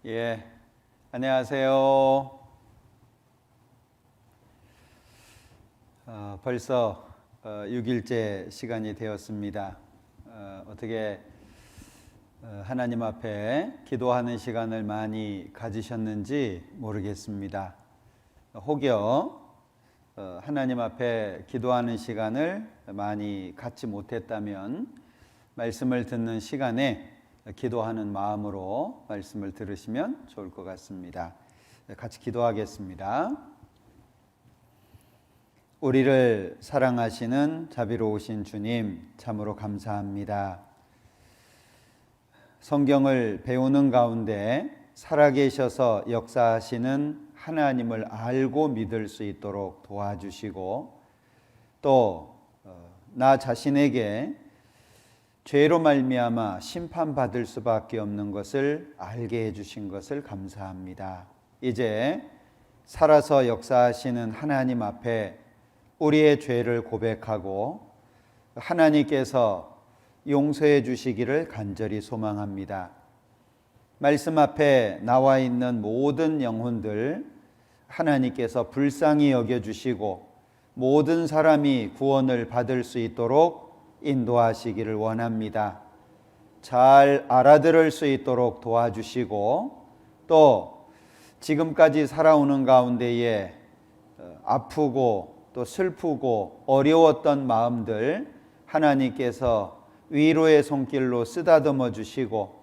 예, 안녕하세요. 벌써 6일째 시간이 되었습니다. 어떻게 하나님 앞에 기도하는 시간을 많이 가지셨는지 모르겠습니다. 혹여 하나님 앞에 기도하는 시간을 많이 갖지 못했다면 말씀을 듣는 시간에 기도하는 마음으로 말씀을 들으시면 좋을 것 같습니다. 같이 기도하겠습니다. 우리를 사랑하시는 자비로우신 주님, 참으로 감사합니다. 성경을 배우는 가운데 살아계셔서 역사하시는 하나님을 알고 믿을 수 있도록 도와주시고, 또 나 자신에게 죄로 말미암아 심판받을 수밖에 없는 것을 알게 해주신 것을 감사합니다. 이제 살아서 역사하시는 하나님 앞에 우리의 죄를 고백하고 하나님께서 용서해 주시기를 간절히 소망합니다. 말씀 앞에 나와 있는 모든 영혼들 하나님께서 불쌍히 여겨주시고 모든 사람이 구원을 받을 수 있도록 인도하시기를 원합니다. 잘 알아들을 수 있도록 도와주시고, 또 지금까지 살아오는 가운데에 아프고 또 슬프고 어려웠던 마음들 하나님께서 위로의 손길로 쓰다듬어 주시고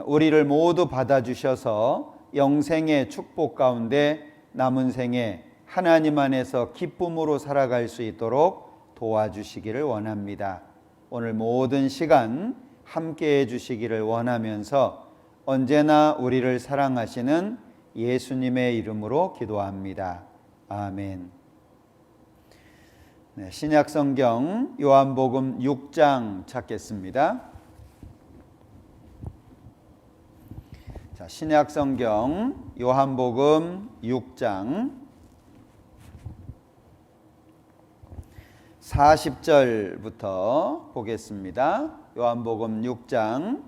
우리를 모두 받아주셔서 영생의 축복 가운데 남은 생에 하나님 안에서 기쁨으로 살아갈 수 있도록 도와주시기를 원합니다. 오늘 모든 시간 함께 해주시기를 원하면서 언제나 우리를 사랑하시는 예수님의 이름으로 기도합니다. 아멘. 네, 신약성경 요한복음 6장 찾겠습니다. 자, 신약성경 요한복음 6장 40절부터 보겠습니다. 요한복음 6장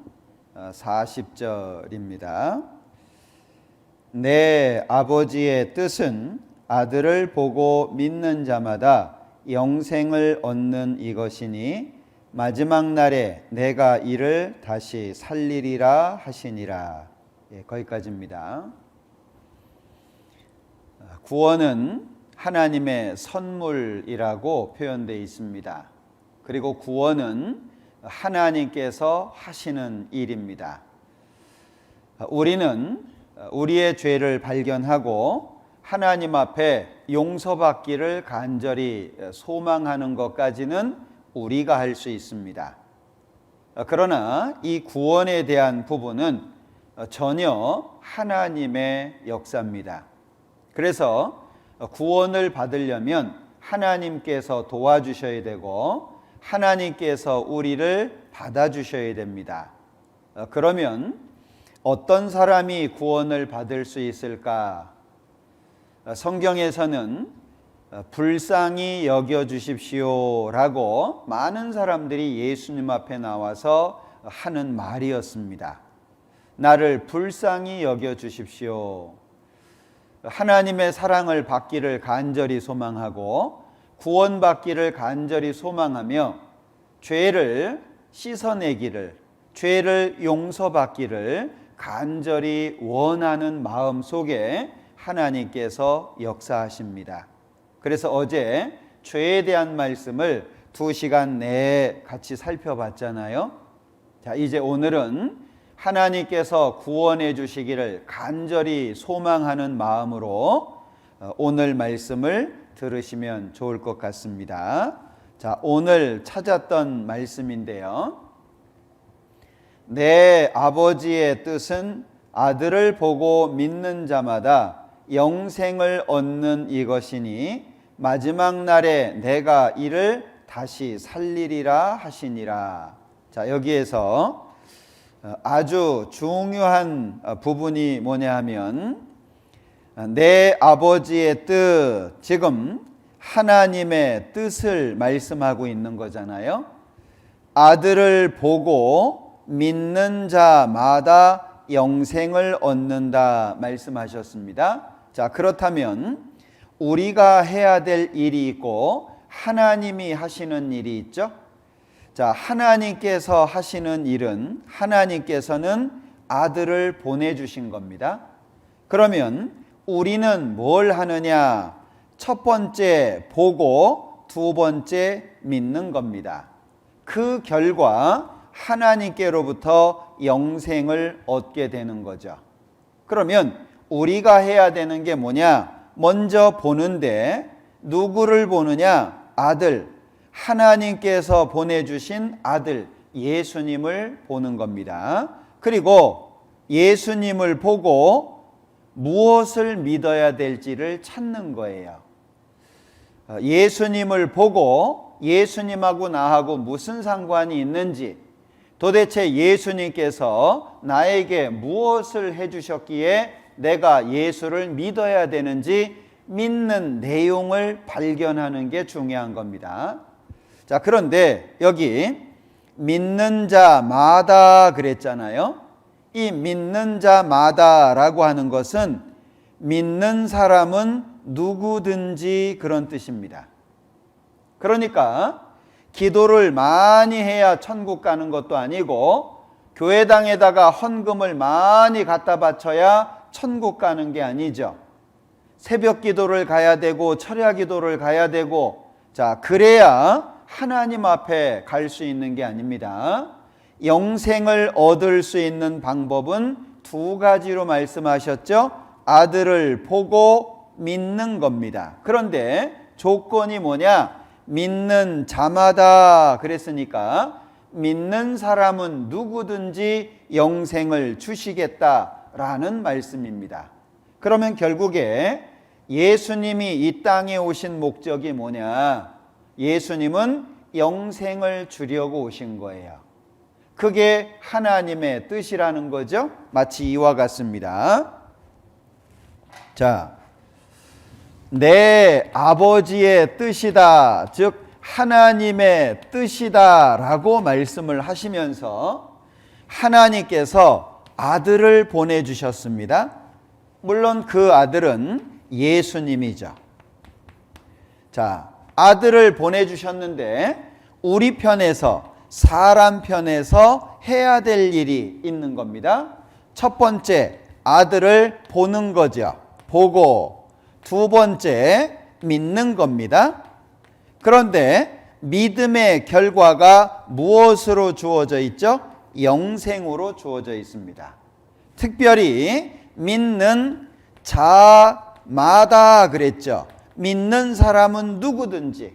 40절입니다. 내 아버지의 뜻은 아들을 보고 믿는 자마다 영생을 얻는 이것이니 마지막 날에 내가 이를 다시 살리리라 하시니라. 거기까지입니다. 구원은 하나님의 선물이라고 표현되어 있습니다. 그리고 구원은 하나님께서 하시는 일입니다. 우리는 우리의 죄를 발견하고 하나님 앞에 용서받기를 간절히 소망하는 것까지는 우리가 할 수 있습니다. 그러나 이 구원에 대한 부분은 전혀 하나님의 역사입니다. 그래서 구원을 받으려면 하나님께서 도와주셔야 되고 하나님께서 우리를 받아주셔야 됩니다. 그러면 어떤 사람이 구원을 받을 수 있을까? 성경에서는 불쌍히 여겨주십시오라고 많은 사람들이 예수님 앞에 나와서 하는 말이었습니다. 나를 불쌍히 여겨주십시오. 하나님의 사랑을 받기를 간절히 소망하고 구원받기를 간절히 소망하며 죄를 씻어내기를, 죄를 용서받기를 간절히 원하는 마음 속에 하나님께서 역사하십니다. 그래서 어제 죄에 대한 말씀을 2시간 내에 같이 살펴봤잖아요. 자, 이제 오늘은 하나님께서 구원해 주시기를 간절히 소망하는 마음으로 오늘 말씀을 들으시면 좋을 것 같습니다. 자, 오늘 찾았던 말씀인데요. 내 아버지의 뜻은 아들을 보고 믿는 자마다 영생을 얻는 이것이니 마지막 날에 내가 이를 다시 살리리라 하시니라. 자, 여기에서 아주 중요한 부분이 뭐냐 하면 내 아버지의 뜻, 지금 하나님의 뜻을 말씀하고 있는 거잖아요. 아들을 보고 믿는 자마다 영생을 얻는다 말씀하셨습니다. 자, 그렇다면 우리가 해야 될 일이 있고 하나님이 하시는 일이 있죠. 자, 하나님께서 하시는 일은 하나님께서는 아들을 보내주신 겁니다. 그러면 우리는 뭘 하느냐? 첫 번째 보고 두 번째 믿는 겁니다. 그 결과 하나님께로부터 영생을 얻게 되는 거죠. 그러면 우리가 해야 되는 게 뭐냐? 먼저 보는데 누구를 보느냐? 아들, 하나님께서 보내주신 아들 예수님을 보는 겁니다. 그리고 예수님을 보고 무엇을 믿어야 될지를 찾는 거예요. 예수님을 보고 예수님하고 나하고 무슨 상관이 있는지, 도대체 예수님께서 나에게 무엇을 해주셨기에 내가 예수를 믿어야 되는지 믿는 내용을 발견하는 게 중요한 겁니다. 자, 그런데 여기 믿는 자마다 그랬잖아요. 이 믿는 자마다라고 하는 것은 믿는 사람은 누구든지 그런 뜻입니다. 그러니까 기도를 많이 해야 천국 가는 것도 아니고 교회당에다가 헌금을 많이 갖다 바쳐야 천국 가는 게 아니죠. 새벽 기도를 가야 되고 철야 기도를 가야 되고, 자, 그래야 하나님 앞에 갈 수 있는 게 아닙니다. 영생을 얻을 수 있는 방법은 두 가지로 말씀하셨죠. 아들을 보고 믿는 겁니다. 그런데 조건이 뭐냐? 믿는 자마다 그랬으니까 믿는 사람은 누구든지 영생을 주시겠다라는 말씀입니다. 그러면 결국에 예수님이 이 땅에 오신 목적이 뭐냐? 예수님은 영생을 주려고 오신 거예요. 그게 하나님의 뜻이라는 거죠. 마치 이와 같습니다. 자, 내 아버지의 뜻이다, 즉 하나님의 뜻이다 라고 말씀을 하시면서 하나님께서 아들을 보내주셨습니다. 물론 그 아들은 예수님이죠. 자, 아들을 보내주셨는데 우리 편에서, 사람 편에서 해야 될 일이 있는 겁니다. 첫 번째, 아들을 보는 거죠. 보고. 두 번째, 믿는 겁니다. 그런데 믿음의 결과가 무엇으로 주어져 있죠? 영생으로 주어져 있습니다. 특별히 믿는 자마다 그랬죠. 믿는 사람은 누구든지,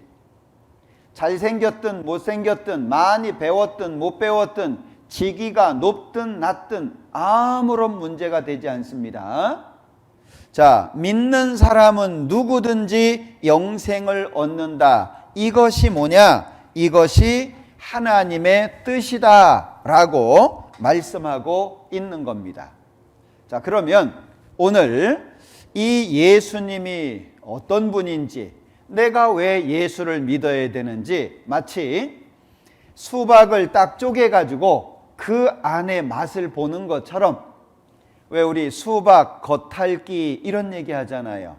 잘생겼든 못생겼든 많이 배웠든 못 배웠든 직위가 높든 낮든 아무런 문제가 되지 않습니다. 자, 믿는 사람은 누구든지 영생을 얻는다. 이것이 뭐냐? 이것이 하나님의 뜻이다 라고 말씀하고 있는 겁니다. 자, 그러면 오늘 이 예수님이 어떤 분인지, 내가 왜 예수를 믿어야 되는지, 마치 수박을 딱 쪼개가지고 그 안에 맛을 보는 것처럼, 왜 우리 수박 겉핥기 이런 얘기 하잖아요.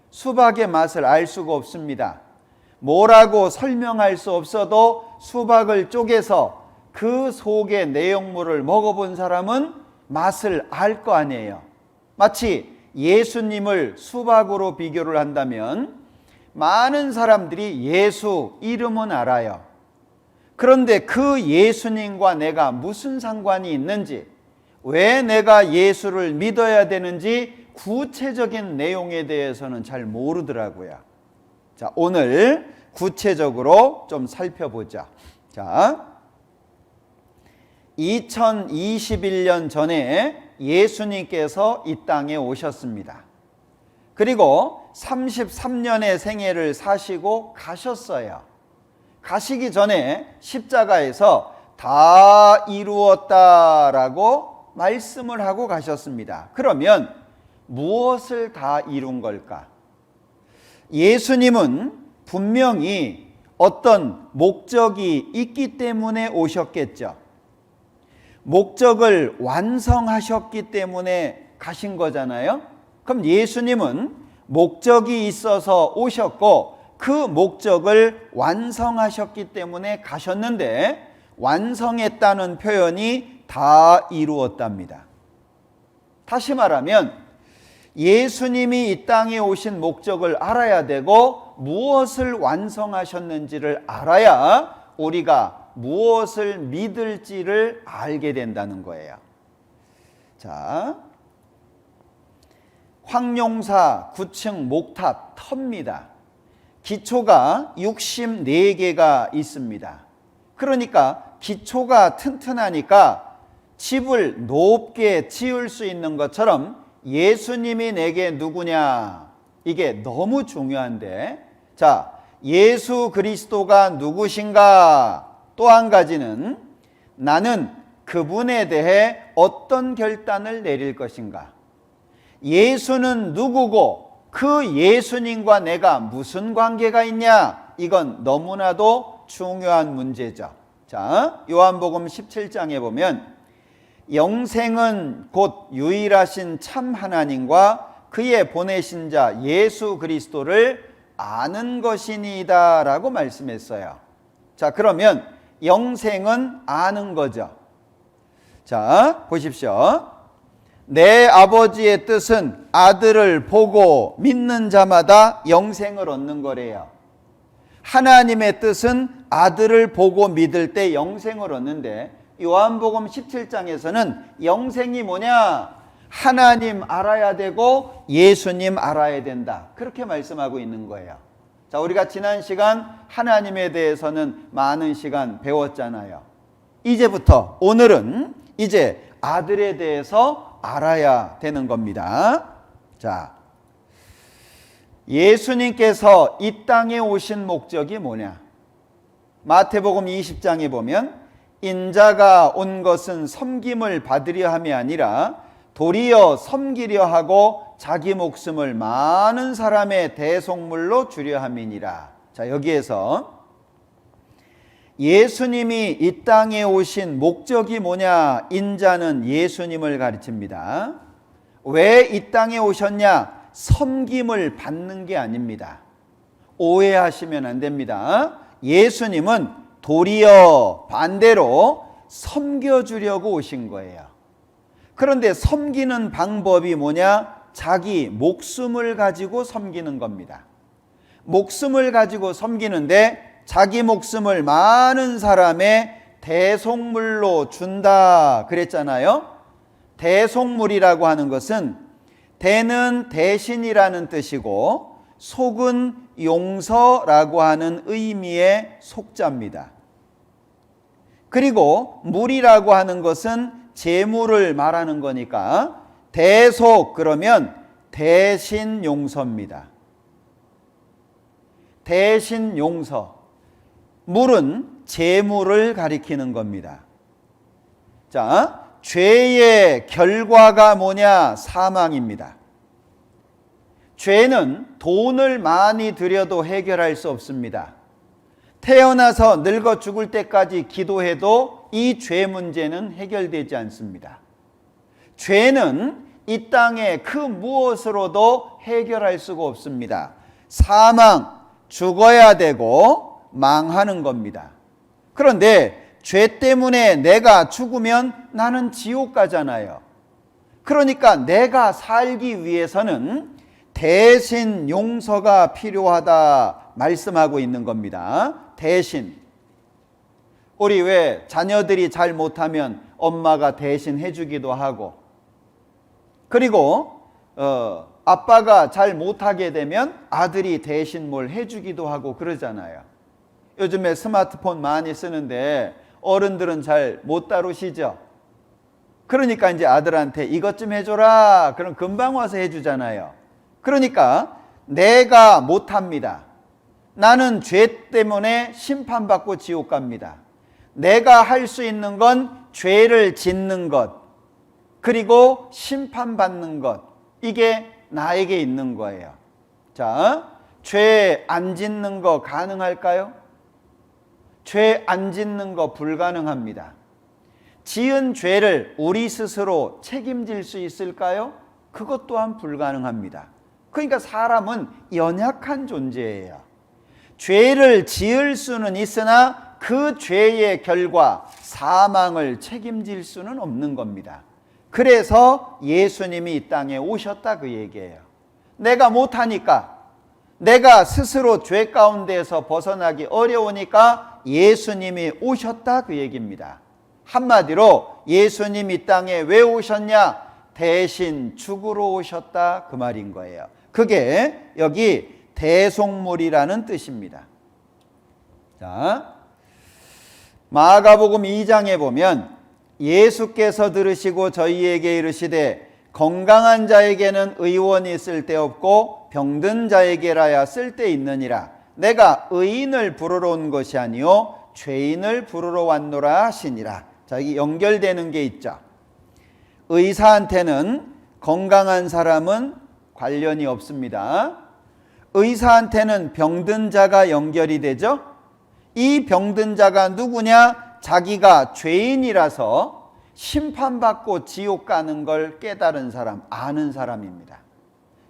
수박의 맛을 알 수가 없습니다. 뭐라고 설명할 수 없어도 수박을 쪼개서 그 속의 내용물을 먹어본 사람은 맛을 알 거 아니에요. 마치 예수님을 수박으로 비교를 한다면 많은 사람들이 예수 이름은 알아요. 그런데 그 예수님과 내가 무슨 상관이 있는지, 왜 내가 예수를 믿어야 되는지 구체적인 내용에 대해서는 잘 모르더라고요. 자, 오늘 구체적으로 좀 살펴보자. 자, 2021년 전에 예수님께서 이 땅에 오셨습니다. 그리고 33년의 생애를 사시고 가셨어요. 가시기 전에 십자가에서 다 이루었다라고 말씀을 하고 가셨습니다. 그러면 무엇을 다 이룬 걸까? 예수님은 분명히 어떤 목적이 있기 때문에 오셨겠죠. 목적을 완성하셨기 때문에 가신 거잖아요. 그럼 예수님은 목적이 있어서 오셨고 그 목적을 완성하셨기 때문에 가셨는데, 완성했다는 표현이 다 이루었답니다. 다시 말하면 예수님이 이 땅에 오신 목적을 알아야 되고 무엇을 완성하셨는지를 알아야 우리가 무엇을 믿을지를 알게 된다는 거예요. 자, 황룡사 9층 목탑 터입니다. 기초가 64개가 있습니다. 그러니까 기초가 튼튼하니까 집을 높게 지을 수 있는 것처럼 예수님이 내게 누구냐, 이게 너무 중요한데, 자, 예수 그리스도가 누구신가? 또 한 가지는 나는 그분에 대해 어떤 결단을 내릴 것인가? 예수는 누구고 그 예수님과 내가 무슨 관계가 있냐? 이건 너무나도 중요한 문제죠. 자, 요한복음 17장에 보면 영생은 곧 유일하신 참 하나님과 그의 보내신 자 예수 그리스도를 아는 것이니이다 라고 말씀했어요. 자, 그러면 영생은 아는 거죠. 자, 보십시오. 내 아버지의 뜻은 아들을 보고 믿는 자마다 영생을 얻는 거래요. 하나님의 뜻은 아들을 보고 믿을 때 영생을 얻는데, 요한복음 17장에서는 영생이 뭐냐? 하나님 알아야 되고 예수님 알아야 된다, 그렇게 말씀하고 있는 거예요. 자, 우리가 지난 시간 하나님에 대해서는 많은 시간 배웠잖아요. 이제부터 오늘은 이제 아들에 대해서 알아야 되는 겁니다. 자, 예수님께서 이 땅에 오신 목적이 뭐냐? 마태복음 20장에 보면 인자가 온 것은 섬김을 받으려 함이 아니라 도리어 섬기려 하고 자기 목숨을 많은 사람의 대속물로 주려 함이니라. 자, 여기에서 예수님이 이 땅에 오신 목적이 뭐냐? 인자는 예수님을 가르칩니다. 왜 이 땅에 오셨냐? 섬김을 받는 게 아닙니다. 오해하시면 안 됩니다. 예수님은 도리어 반대로 섬겨주려고 오신 거예요. 그런데 섬기는 방법이 뭐냐? 자기 목숨을 가지고 섬기는 겁니다. 목숨을 가지고 섬기는데 자기 목숨을 많은 사람의 대속물로 준다 그랬잖아요. 대속물이라고 하는 것은 대는 대신이라는 뜻이고 속은 용서라고 하는 의미의 속자입니다. 그리고 물이라고 하는 것은 재물을 말하는 거니까 대속 그러면 대신 용서입니다. 대신 용서. 물은 재물을 가리키는 겁니다. 자, 죄의 결과가 뭐냐? 사망입니다. 죄는 돈을 많이 들여도 해결할 수 없습니다. 태어나서 늙어 죽을 때까지 기도해도 이 죄 문제는 해결되지 않습니다. 죄는 이 땅의 그 무엇으로도 해결할 수가 없습니다. 사망, 죽어야 되고 망하는 겁니다. 그런데 죄 때문에 내가 죽으면 나는 지옥 가잖아요. 그러니까 내가 살기 위해서는 대신 용서가 필요하다 말씀하고 있는 겁니다. 대신. 우리 왜 자녀들이 잘 못하면 엄마가 대신 해주기도 하고, 그리고 아빠가 잘 못하게 되면 아들이 대신 뭘 해주기도 하고 그러잖아요. 요즘에 스마트폰 많이 쓰는데 어른들은 잘 못 다루시죠. 그러니까 이제 아들한테 이것 좀 해줘라. 그럼 금방 와서 해주잖아요. 그러니까 내가 못합니다. 나는 죄 때문에 심판받고 지옥 갑니다. 내가 할 수 있는 건 죄를 짓는 것, 그리고 심판받는 것, 이게 나에게 있는 거예요. 자, 죄 안 짓는 거 가능할까요? 죄 안 짓는 거 불가능합니다. 지은 죄를 우리 스스로 책임질 수 있을까요? 그것 또한 불가능합니다. 그러니까 사람은 연약한 존재예요. 죄를 지을 수는 있으나 그 죄의 결과 사망을 책임질 수는 없는 겁니다. 그래서 예수님이 이 땅에 오셨다 그 얘기예요. 내가 못하니까, 내가 스스로 죄 가운데에서 벗어나기 어려우니까 예수님이 오셨다 그 얘기입니다. 한마디로 예수님이 이 땅에 왜 오셨냐? 대신 죽으러 오셨다 그 말인 거예요. 그게 여기 대속물이라는 뜻입니다. 자, 마가복음 2장에 보면 예수께서 들으시고 저희에게 이르시되 건강한 자에게는 의원이 쓸데없고 병든 자에게라야 쓸데있느니라. 내가 의인을 부르러 온 것이 아니요 죄인을 부르러 왔노라 하시니라. 자, 이게 연결되는 게 있죠. 의사한테는 건강한 사람은 관련이 없습니다. 의사한테는 병든 자가 연결이 되죠. 이 병든 자가 누구냐? 자기가 죄인이라서 심판받고 지옥 가는 걸 깨달은 사람, 아는 사람입니다.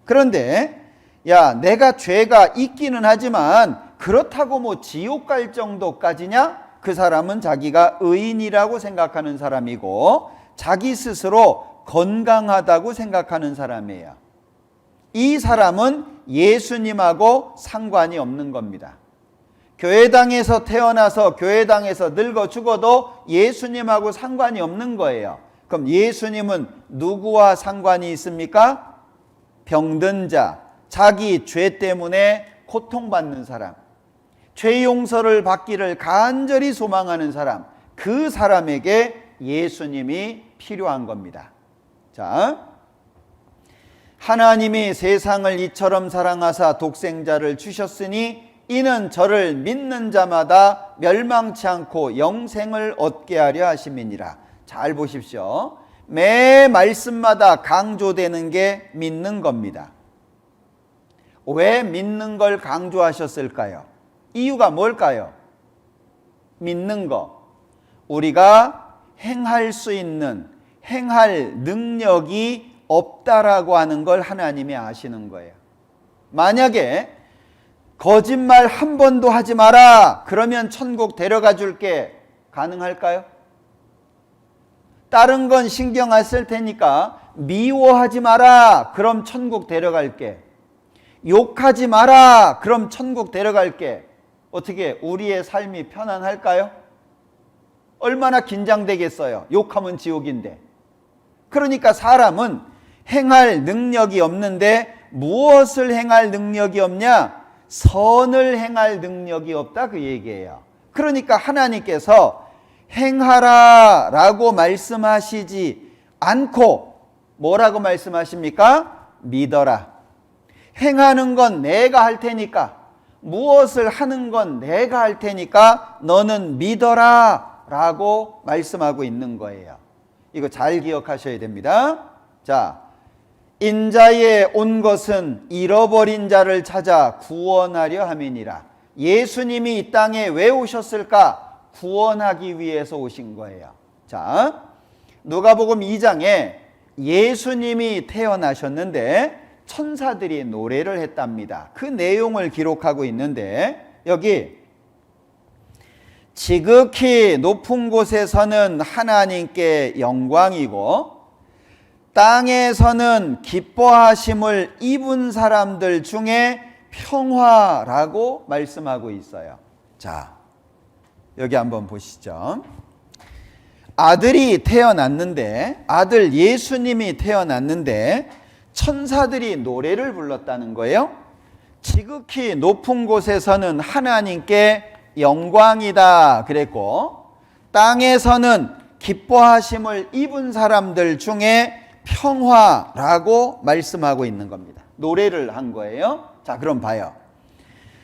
그런데 야, 내가 죄가 있기는 하지만 그렇다고 뭐 지옥 갈 정도까지냐? 그 사람은 자기가 의인이라고 생각하는 사람이고 자기 스스로 건강하다고 생각하는 사람이에요. 이 사람은 예수님하고 상관이 없는 겁니다. 교회당에서 태어나서 교회당에서 늙어 죽어도 예수님하고 상관이 없는 거예요. 그럼 예수님은 누구와 상관이 있습니까? 병든 자, 자기 죄 때문에 고통받는 사람, 죄 용서를 받기를 간절히 소망하는 사람, 그 사람에게 예수님이 필요한 겁니다. 자, 하나님이 세상을 이처럼 사랑하사 독생자를 주셨으니 이는 저를 믿는 자마다 멸망치 않고 영생을 얻게 하려 하심이니라. 잘 보십시오. 매 말씀마다 강조되는 게 믿는 겁니다. 왜 믿는 걸 강조하셨을까요? 이유가 뭘까요? 믿는 거. 우리가 행할 수 있는, 행할 능력이 없다라고 하는 걸 하나님이 아시는 거예요. 만약에 거짓말 한 번도 하지 마라 그러면 천국 데려가 줄게, 가능할까요? 다른 건 신경 안 쓸 테니까 미워하지 마라 그럼 천국 데려갈게, 욕하지 마라 그럼 천국 데려갈게. 어떻게 우리의 삶이 편안할까요? 얼마나 긴장되겠어요. 욕하면 지옥인데. 그러니까 사람은 행할 능력이 없는데 무엇을 행할 능력이 없냐? 선을 행할 능력이 없다 그 얘기예요. 그러니까 하나님께서 행하라 라고 말씀하시지 않고 뭐라고 말씀하십니까? 믿어라. 행하는 건 내가 할 테니까, 무엇을 하는 건 내가 할 테니까 너는 믿어라 라고 말씀하고 있는 거예요. 이거 잘 기억하셔야 됩니다. 자, 인자에 온 것은 잃어버린 자를 찾아 구원하려 함이니라. 예수님이 이 땅에 왜 오셨을까? 구원하기 위해서 오신 거예요. 자, 누가복음 2장에 예수님이 태어나셨는데 천사들이 노래를 했답니다. 그 내용을 기록하고 있는데 여기 지극히 높은 곳에서는 하나님께 영광이고 땅에서는 기뻐하심을 입은 사람들 중에 평화라고 말씀하고 있어요. 자, 여기 한번 보시죠. 아들이 태어났는데, 아들 예수님이 태어났는데 천사들이 노래를 불렀다는 거예요. 지극히 높은 곳에서는 하나님께 영광이다 그랬고 땅에서는 기뻐하심을 입은 사람들 중에 평화라고 말씀하고 있는 겁니다. 노래를 한 거예요. 자, 그럼 봐요.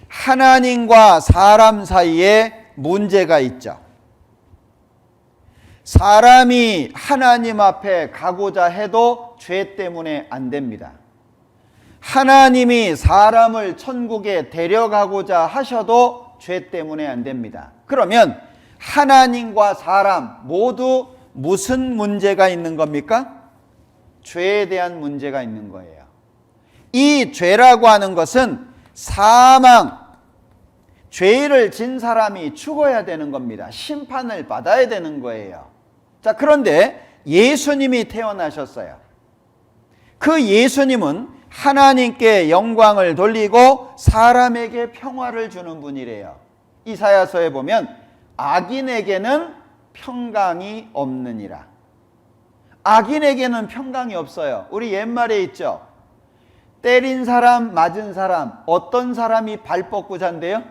하나님과 사람 사이에 문제가 있죠. 사람이 하나님 앞에 가고자 해도 죄 때문에 안 됩니다. 하나님이 사람을 천국에 데려가고자 하셔도 죄 때문에 안 됩니다. 그러면 하나님과 사람 모두 무슨 문제가 있는 겁니까? 죄에 대한 문제가 있는 거예요. 이 죄라고 하는 것은 사망, 죄를 진 사람이 죽어야 되는 겁니다. 심판을 받아야 되는 거예요. 자, 그런데 예수님이 태어나셨어요. 그 예수님은 하나님께 영광을 돌리고 사람에게 평화를 주는 분이래요. 이사야서에 보면 악인에게는 평강이 없느니라. 악인에게는 평강이 없어요. 우리 옛말에 있죠. 때린 사람, 맞은 사람, 어떤 사람이 발 뻗고 잔대요?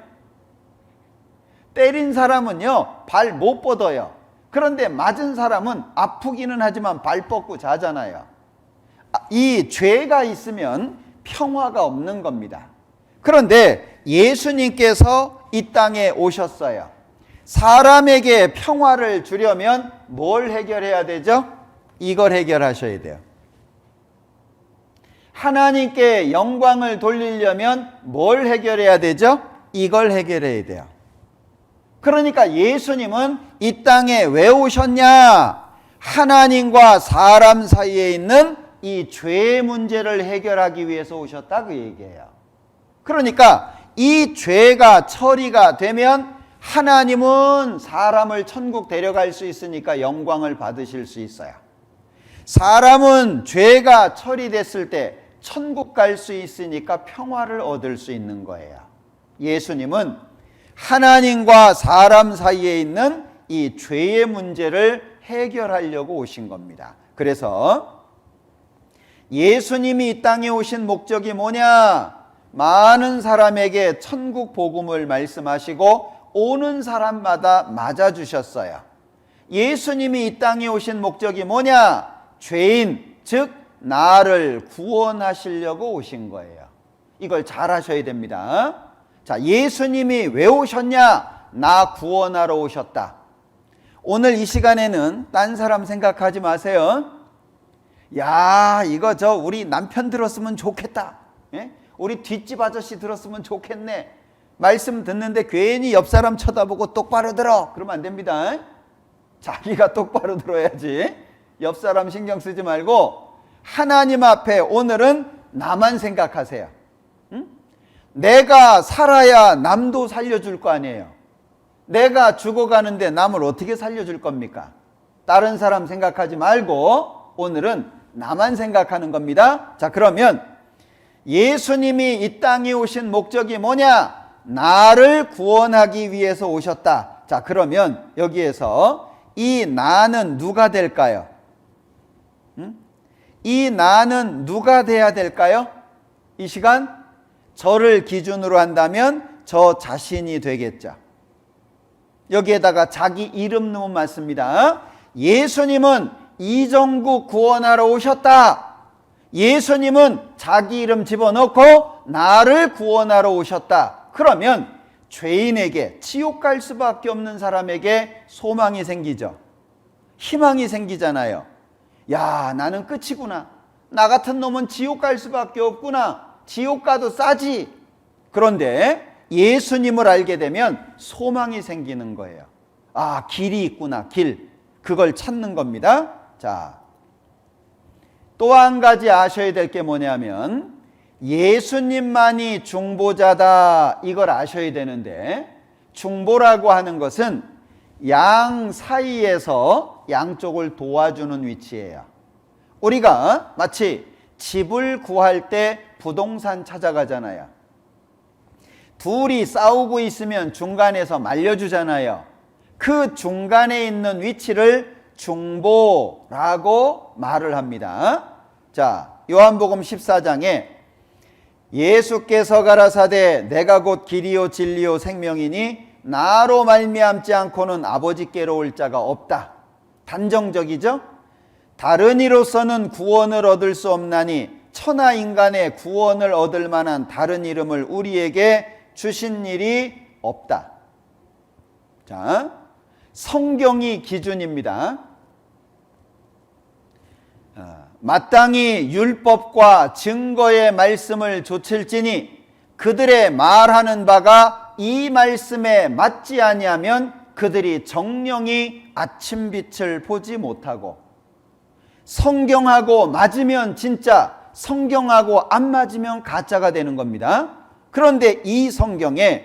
때린 사람은요, 발 못 뻗어요. 그런데 맞은 사람은 아프기는 하지만 발 뻗고 자잖아요. 이 죄가 있으면 평화가 없는 겁니다. 그런데 예수님께서 이 땅에 오셨어요. 사람에게 평화를 주려면 뭘 해결해야 되죠? 이걸 해결하셔야 돼요. 하나님께 영광을 돌리려면 뭘 해결해야 되죠? 이걸 해결해야 돼요. 그러니까 예수님은 이 땅에 왜 오셨냐? 하나님과 사람 사이에 있는 이 죄의 문제를 해결하기 위해서 오셨다 그 얘기예요. 그러니까 이 죄가 처리가 되면 하나님은 사람을 천국 데려갈 수 있으니까 영광을 받으실 수 있어요. 사람은 죄가 처리됐을 때 천국 갈 수 있으니까 평화를 얻을 수 있는 거예요. 예수님은 하나님과 사람 사이에 있는 이 죄의 문제를 해결하려고 오신 겁니다. 그래서 예수님이 이 땅에 오신 목적이 뭐냐? 많은 사람에게 천국 복음을 말씀하시고 오는 사람마다 맞아주셨어요. 예수님이 이 땅에 오신 목적이 뭐냐? 죄인, 즉 나를 구원하시려고 오신 거예요. 이걸 잘 하셔야 됩니다. 자, 예수님이 왜 오셨냐? 나 구원하러 오셨다. 오늘 이 시간에는 딴 사람 생각하지 마세요. 야, 이거 우리 남편 들었으면 좋겠다. 예? 우리 뒷집 아저씨 들었으면 좋겠네. 말씀 듣는데 괜히 옆 사람 쳐다보고 똑바로 들어. 그러면 안 됩니다. 자기가 똑바로 들어야지. 옆 사람 신경 쓰지 말고 하나님 앞에 오늘은 나만 생각하세요. 응? 내가 살아야 남도 살려줄 거 아니에요. 내가 죽어가는데 남을 어떻게 살려줄 겁니까? 다른 사람 생각하지 말고 오늘은 나만 생각하는 겁니다. 자, 그러면 예수님이 이 땅에 오신 목적이 뭐냐? 나를 구원하기 위해서 오셨다. 자, 그러면 여기에서 이 나는 누가 될까요? 이 나는 누가 돼야 될까요? 이 시간 저를 기준으로 한다면 저 자신이 되겠죠. 여기에다가 자기 이름 넣으면 맞습니다. 예수님은 이정국 구원하러 오셨다. 예수님은 자기 이름 집어넣고 나를 구원하러 오셨다. 그러면 죄인에게, 지옥 갈 수밖에 없는 사람에게 소망이 생기죠. 희망이 생기잖아요. 야, 나는 끝이구나. 나 같은 놈은 지옥 갈 수밖에 없구나. 지옥 가도 싸지. 그런데 예수님을 알게 되면 소망이 생기는 거예요. 아, 길이 있구나. 길. 그걸 찾는 겁니다. 자, 또 한 가지 아셔야 될 게 뭐냐면 예수님만이 중보자다. 이걸 아셔야 되는데 중보라고 하는 것은 양 사이에서 양쪽을 도와주는 위치예요. 우리가 마치 집을 구할 때 부동산 찾아가잖아요. 둘이 싸우고 있으면 중간에서 말려주잖아요. 그 중간에 있는 위치를 중보라고 말을 합니다. 자, 요한복음 14장에 예수께서 가라사대 내가 곧 길이요 진리요 생명이니 나로 말미암지 않고는 아버지께로 올 자가 없다. 단정적이죠? 다른 이로서는 구원을 얻을 수 없나니 천하 인간의 구원을 얻을 만한 다른 이름을 우리에게 주신 일이 없다. 자, 성경이 기준입니다. 마땅히 율법과 증거의 말씀을 좇을지니 그들의 말하는 바가 이 말씀에 맞지 아니하면 그들이 정령이 아침빛을 보지 못하고, 성경하고 맞으면 진짜, 성경하고 안 맞으면 가짜가 되는 겁니다. 그런데 이 성경에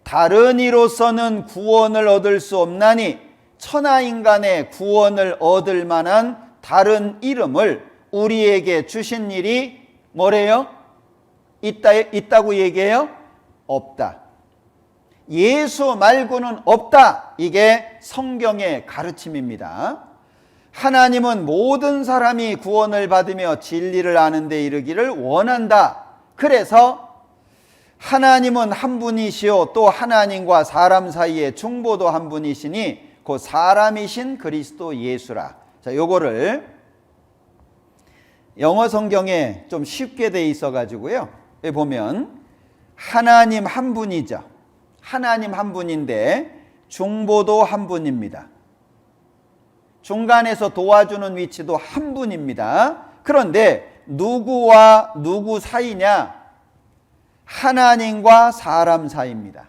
다른 이로서는 구원을 얻을 수 없나니 천하인간의 구원을 얻을 만한 다른 이름을 우리에게 주신 일이 뭐래요? 있다고 얘기해요? 없다. 예수 말고는 없다. 이게 성경의 가르침입니다. 하나님은 모든 사람이 구원을 받으며 진리를 아는 데 이르기를 원한다. 그래서 하나님은 한 분이시요 또 하나님과 사람 사이의 중보도 한 분이시니 그 사람이신 그리스도 예수라. 자, 요거를 영어 성경에 좀 쉽게 돼 있어 가지고요. 여기 보면 하나님 한 분이죠. 하나님 한 분인데 중보도 한 분입니다. 중간에서 도와주는 위치도 한 분입니다. 그런데 누구와 누구 사이냐? 하나님과 사람 사이입니다.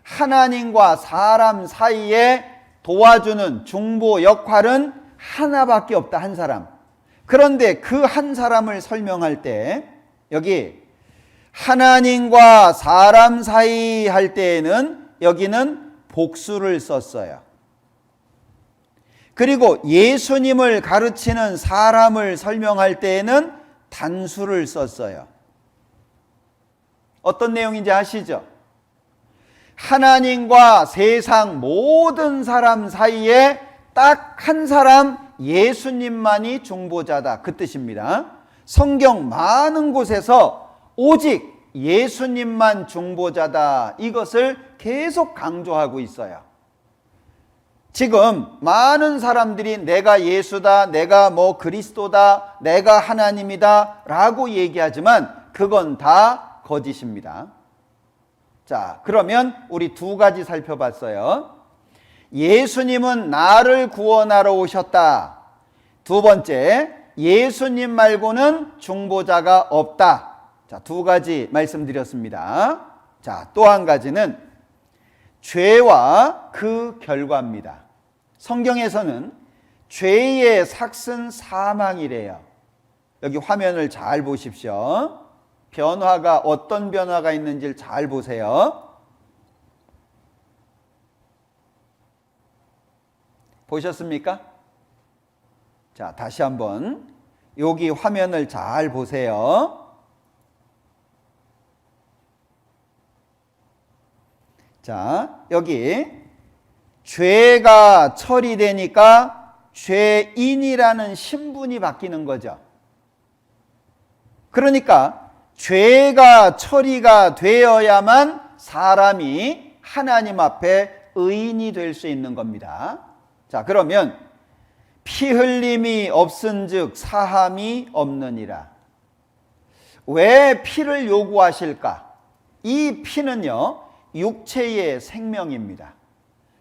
하나님과 사람 사이에 도와주는 중보 역할은 하나밖에 없다. 한 사람. 그런데 그 한 사람을 설명할 때 여기 하나님과 사람 사이 할 때에는 여기는 복수를 썼어요. 그리고 예수님을 가르치는 사람을 설명할 때에는 단수를 썼어요. 어떤 내용인지 아시죠? 하나님과 세상 모든 사람 사이에 딱 한 사람 예수님만이 중보자다. 그 뜻입니다. 성경 많은 곳에서 오직 예수님만 중보자다. 이것을 계속 강조하고 있어요. 지금 많은 사람들이 내가 예수다, 내가 뭐 그리스도다, 내가 하나님이다 라고 얘기하지만 그건 다 거짓입니다. 자, 그러면 우리 두 가지 살펴봤어요. 예수님은 나를 구원하러 오셨다. 두 번째, 예수님 말고는 중보자가 없다. 자, 두 가지 말씀드렸습니다. 자, 또 한 가지는 죄와 그 결과입니다. 성경에서는 죄의 삭은 사망이래요. 여기 화면을 잘 보십시오. 변화가 어떤 변화가 있는지를 잘 보세요. 보셨습니까? 자, 다시 한번 여기 화면을 잘 보세요. 자, 여기 죄가 처리되니까 죄인이라는 신분이 바뀌는 거죠. 그러니까 죄가 처리가 되어야만 사람이 하나님 앞에 의인이 될 수 있는 겁니다. 자, 그러면 피 흘림이 없은즉 사함이 없느니라. 왜 피를 요구하실까? 이 피는요, 육체의 생명입니다.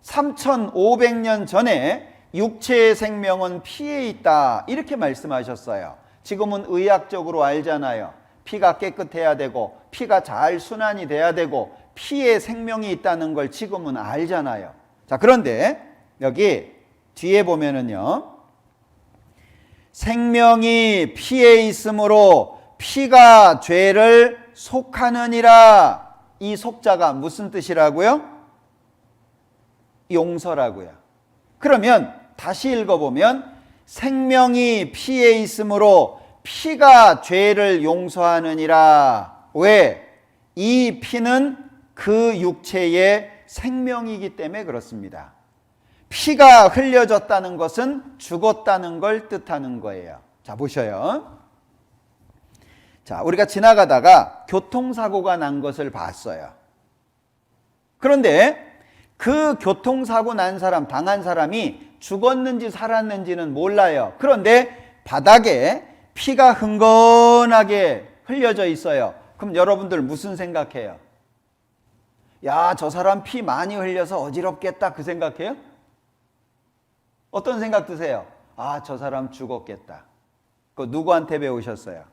3500년 전에 육체의 생명은 피에 있다. 이렇게 말씀하셨어요. 지금은 의학적으로 알잖아요. 피가 깨끗해야 되고 피가 잘 순환이 돼야 되고 피에 생명이 있다는 걸 지금은 알잖아요. 자, 그런데 여기 뒤에 보면은요, 생명이 피에 있으므로 피가 죄를 속하느니라. 이 속자가 무슨 뜻이라고요? 용서라고요. 그러면 다시 읽어보면 생명이 피에 있으므로 피가 죄를 용서하느니라. 왜? 이 피는 그 육체의 생명이기 때문에 그렇습니다. 피가 흘려졌다는 것은 죽었다는 걸 뜻하는 거예요. 자, 보셔요. 자, 우리가 지나가다가 교통사고가 난 것을 봤어요. 그런데 그 교통사고 난 사람, 당한 사람이 죽었는지 살았는지는 몰라요. 그런데 바닥에 피가 흥건하게 흘려져 있어요. 그럼 여러분들 무슨 생각해요? 야, 저 사람 피 많이 흘려서 어지럽겠다, 그 생각해요? 어떤 생각 드세요? 아, 저 사람 죽었겠다. 그거 누구한테 배우셨어요?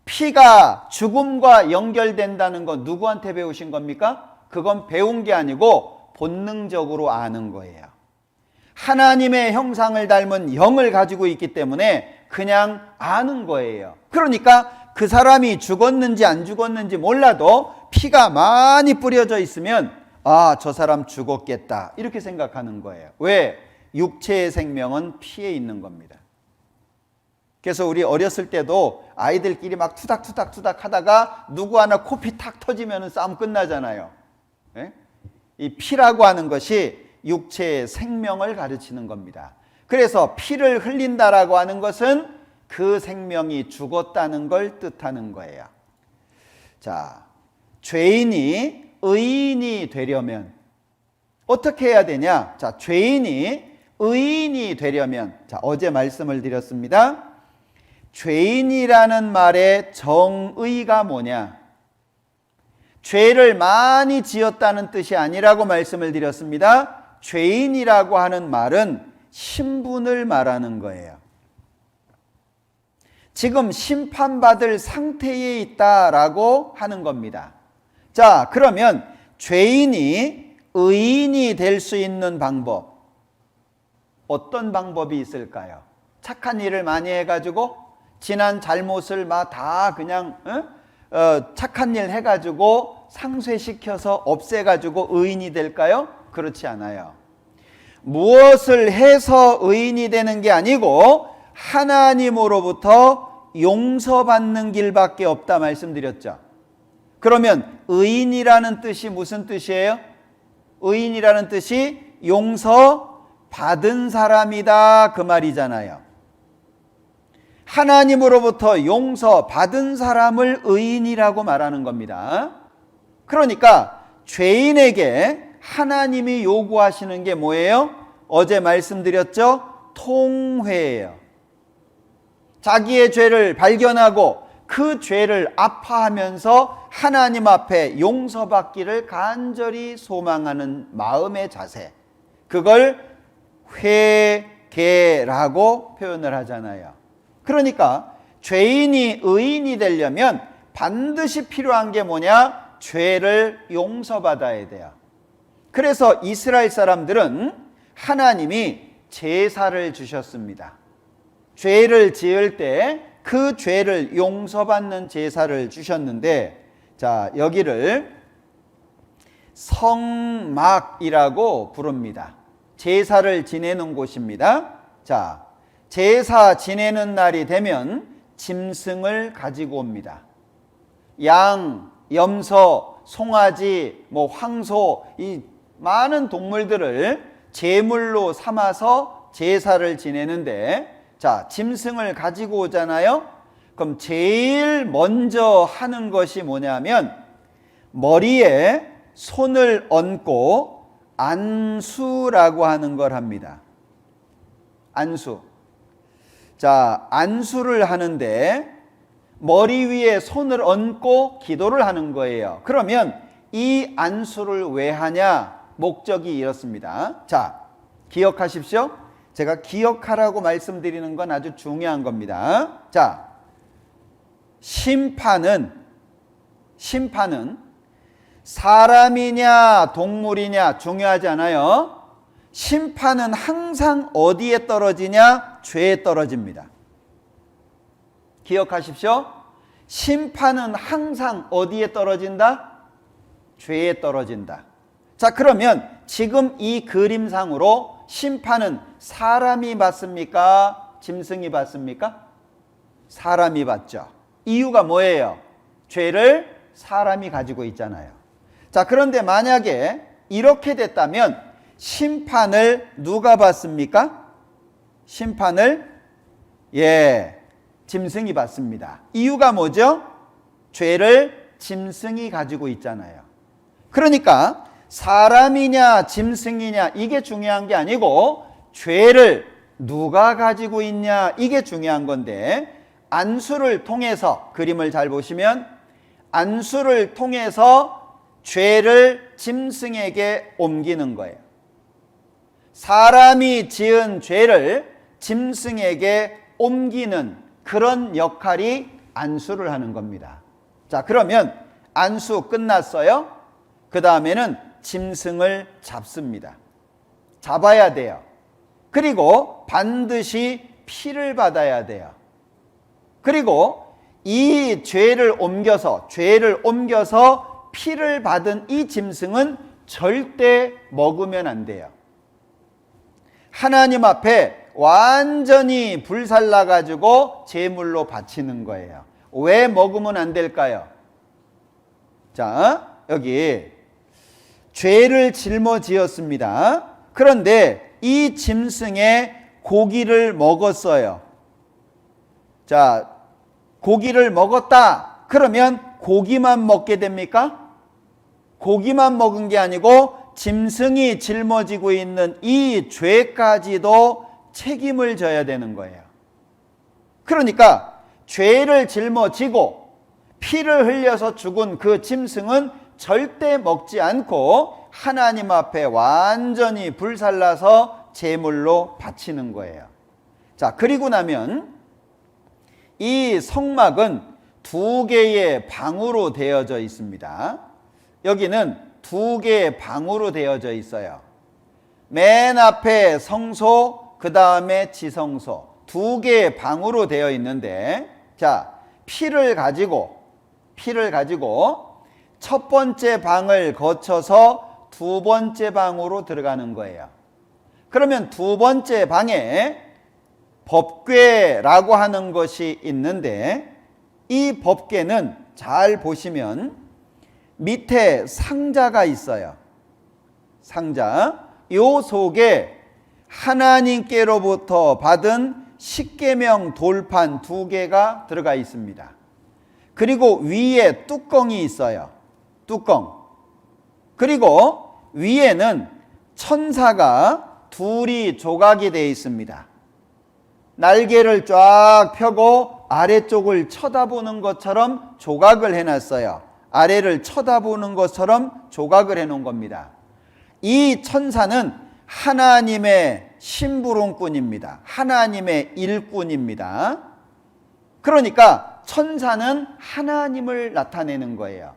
피가 죽음과 연결된다는 건 누구한테 배우신 겁니까? 그건 배운 게 아니고 본능적으로 아는 거예요. 하나님의 형상을 닮은 영을 가지고 있기 때문에 그냥 아는 거예요. 그러니까 그 사람이 죽었는지 안 죽었는지 몰라도 피가 많이 뿌려져 있으면 아, 저 사람 죽었겠다 이렇게 생각하는 거예요. 왜? 육체의 생명은 피에 있는 겁니다. 그래서 우리 어렸을 때도 아이들끼리 막 투닥투닥 하다가 누구 하나 코피 탁 터지면 싸움 끝나잖아요. 네? 이 피라고 하는 것이 육체의 생명을 가르치는 겁니다. 그래서 피를 흘린다라고 하는 것은 그 생명이 죽었다는 걸 뜻하는 거예요. 자, 죄인이 의인이 되려면 어떻게 해야 되냐? 자, 죄인이 의인이 되려면, 자, 어제 말씀을 드렸습니다. 죄인이라는 말의 정의가 뭐냐? 죄를 많이 지었다는 뜻이 아니라고 말씀을 드렸습니다. 죄인이라고 하는 말은 신분을 말하는 거예요. 지금 심판받을 상태에 있다라고 하는 겁니다. 자, 그러면 죄인이 의인이 될 수 있는 방법, 어떤 방법이 있을까요? 착한 일을 많이 해가지고 지난 잘못을 막 다 그냥 착한 일 해가지고 상쇄시켜서 없애가지고 의인이 될까요? 그렇지 않아요. 무엇을 해서 의인이 되는 게 아니고 하나님으로부터 용서받는 길밖에 없다 말씀드렸죠. 그러면 의인이라는 뜻이 무슨 뜻이에요? 의인이라는 뜻이 용서받은 사람이다 그 말이잖아요. 하나님으로부터 용서받은 사람을 의인이라고 말하는 겁니다. 그러니까 죄인에게 하나님이 요구하시는 게 뭐예요? 어제 말씀드렸죠? 통회예요. 자기의 죄를 발견하고 그 죄를 아파하면서 하나님 앞에 용서받기를 간절히 소망하는 마음의 자세, 그걸 회개라고 표현을 하잖아요. 그러니까 죄인이 의인이 되려면 반드시 필요한 게 뭐냐? 죄를 용서받아야 돼요. 그래서 이스라엘 사람들은 하나님이 제사를 주셨습니다. 죄를 지을 때 그 죄를 용서받는 제사를 주셨는데, 자, 여기를 성막이라고 부릅니다. 제사를 지내는 곳입니다. 자, 제사 지내는 날이 되면 짐승을 가지고 옵니다. 양, 염소, 송아지, 황소, 이 많은 동물들을 제물로 삼아서 제사를 지내는데, 자, 짐승을 가지고 오잖아요. 그럼 제일 먼저 하는 것이 뭐냐면 머리에 손을 얹고 안수라고 하는 걸 합니다. 안수. 자, 안수를 하는데 머리 위에 손을 얹고 기도를 하는 거예요. 그러면 이 안수를 왜 하냐? 목적이 이렇습니다. 자, 기억하십시오. 제가 기억하라고 말씀드리는 건 아주 중요한 겁니다. 자, 심판은 사람이냐 동물이냐 중요하지 않아요. 심판은 항상 어디에 떨어지냐? 죄에 떨어집니다. 기억하십시오. 심판은 항상 어디에 떨어진다? 죄에 떨어진다. 자, 그러면 지금 이 그림상으로 심판은 사람이 받습니까? 짐승이 받습니까? 사람이 받죠. 이유가 뭐예요? 죄를 사람이 가지고 있잖아요. 자, 그런데 만약에 이렇게 됐다면 심판을 누가 받습니까? 심판을 짐승이 받습니다. 이유가 뭐죠? 죄를 짐승이 가지고 있잖아요. 그러니까 사람이냐 짐승이냐 이게 중요한 게 아니고 죄를 누가 가지고 있냐 이게 중요한 건데, 안수를 통해서 그림을 잘 보시면 안수를 통해서 죄를 짐승에게 옮기는 거예요. 사람이 지은 죄를 짐승에게 옮기는 그런 역할이 안수를 하는 겁니다. 자, 그러면 안수 끝났어요. 그 다음에는 짐승을 잡습니다. 잡아야 돼요. 그리고 반드시 피를 받아야 돼요. 그리고 이 죄를 옮겨서 피를 받은 이 짐승은 절대 먹으면 안 돼요. 하나님 앞에 완전히 불살라 가지고 제물로 바치는 거예요. 왜 먹으면 안 될까요? 자, 여기 죄를 짊어지었습니다. 그런데 이 짐승의 고기를 먹었어요. 자, 고기를 먹었다. 그러면 고기만 먹게 됩니까? 고기만 먹은 게 아니고 짐승이 짊어지고 있는 이 죄까지도 책임을 져야 되는 거예요. 그러니까 죄를 짊어지고 피를 흘려서 죽은 그 짐승은 절대 먹지 않고 하나님 앞에 완전히 불살라서 제물로 바치는 거예요. 자, 그리고 나면 이 성막은 두 개의 방으로 되어져 있습니다. 여기는 두 개의 방으로 되어져 있어요. 맨 앞에 성소, 그 다음에 지성소, 두 개의 방으로 되어 있는데, 자, 피를 가지고 첫 번째 방을 거쳐서 두 번째 방으로 들어가는 거예요. 그러면 두 번째 방에 법궤라고 하는 것이 있는데, 이 법궤는 잘 보시면 밑에 상자가 있어요. 상자. 요 속에 하나님께로부터 받은 십계명 돌판 두 개가 들어가 있습니다. 그리고 위에 뚜껑이 있어요. 뚜껑. 그리고 위에는 천사가 둘이 조각이 되어 있습니다. 날개를 쫙 펴고 아래쪽을 쳐다보는 것처럼 조각을 해놨어요. 아래를 쳐다보는 것처럼 조각을 해놓은 겁니다. 이 천사는 하나님의 심부름꾼입니다. 하나님의 일꾼입니다. 그러니까 천사는 하나님을 나타내는 거예요.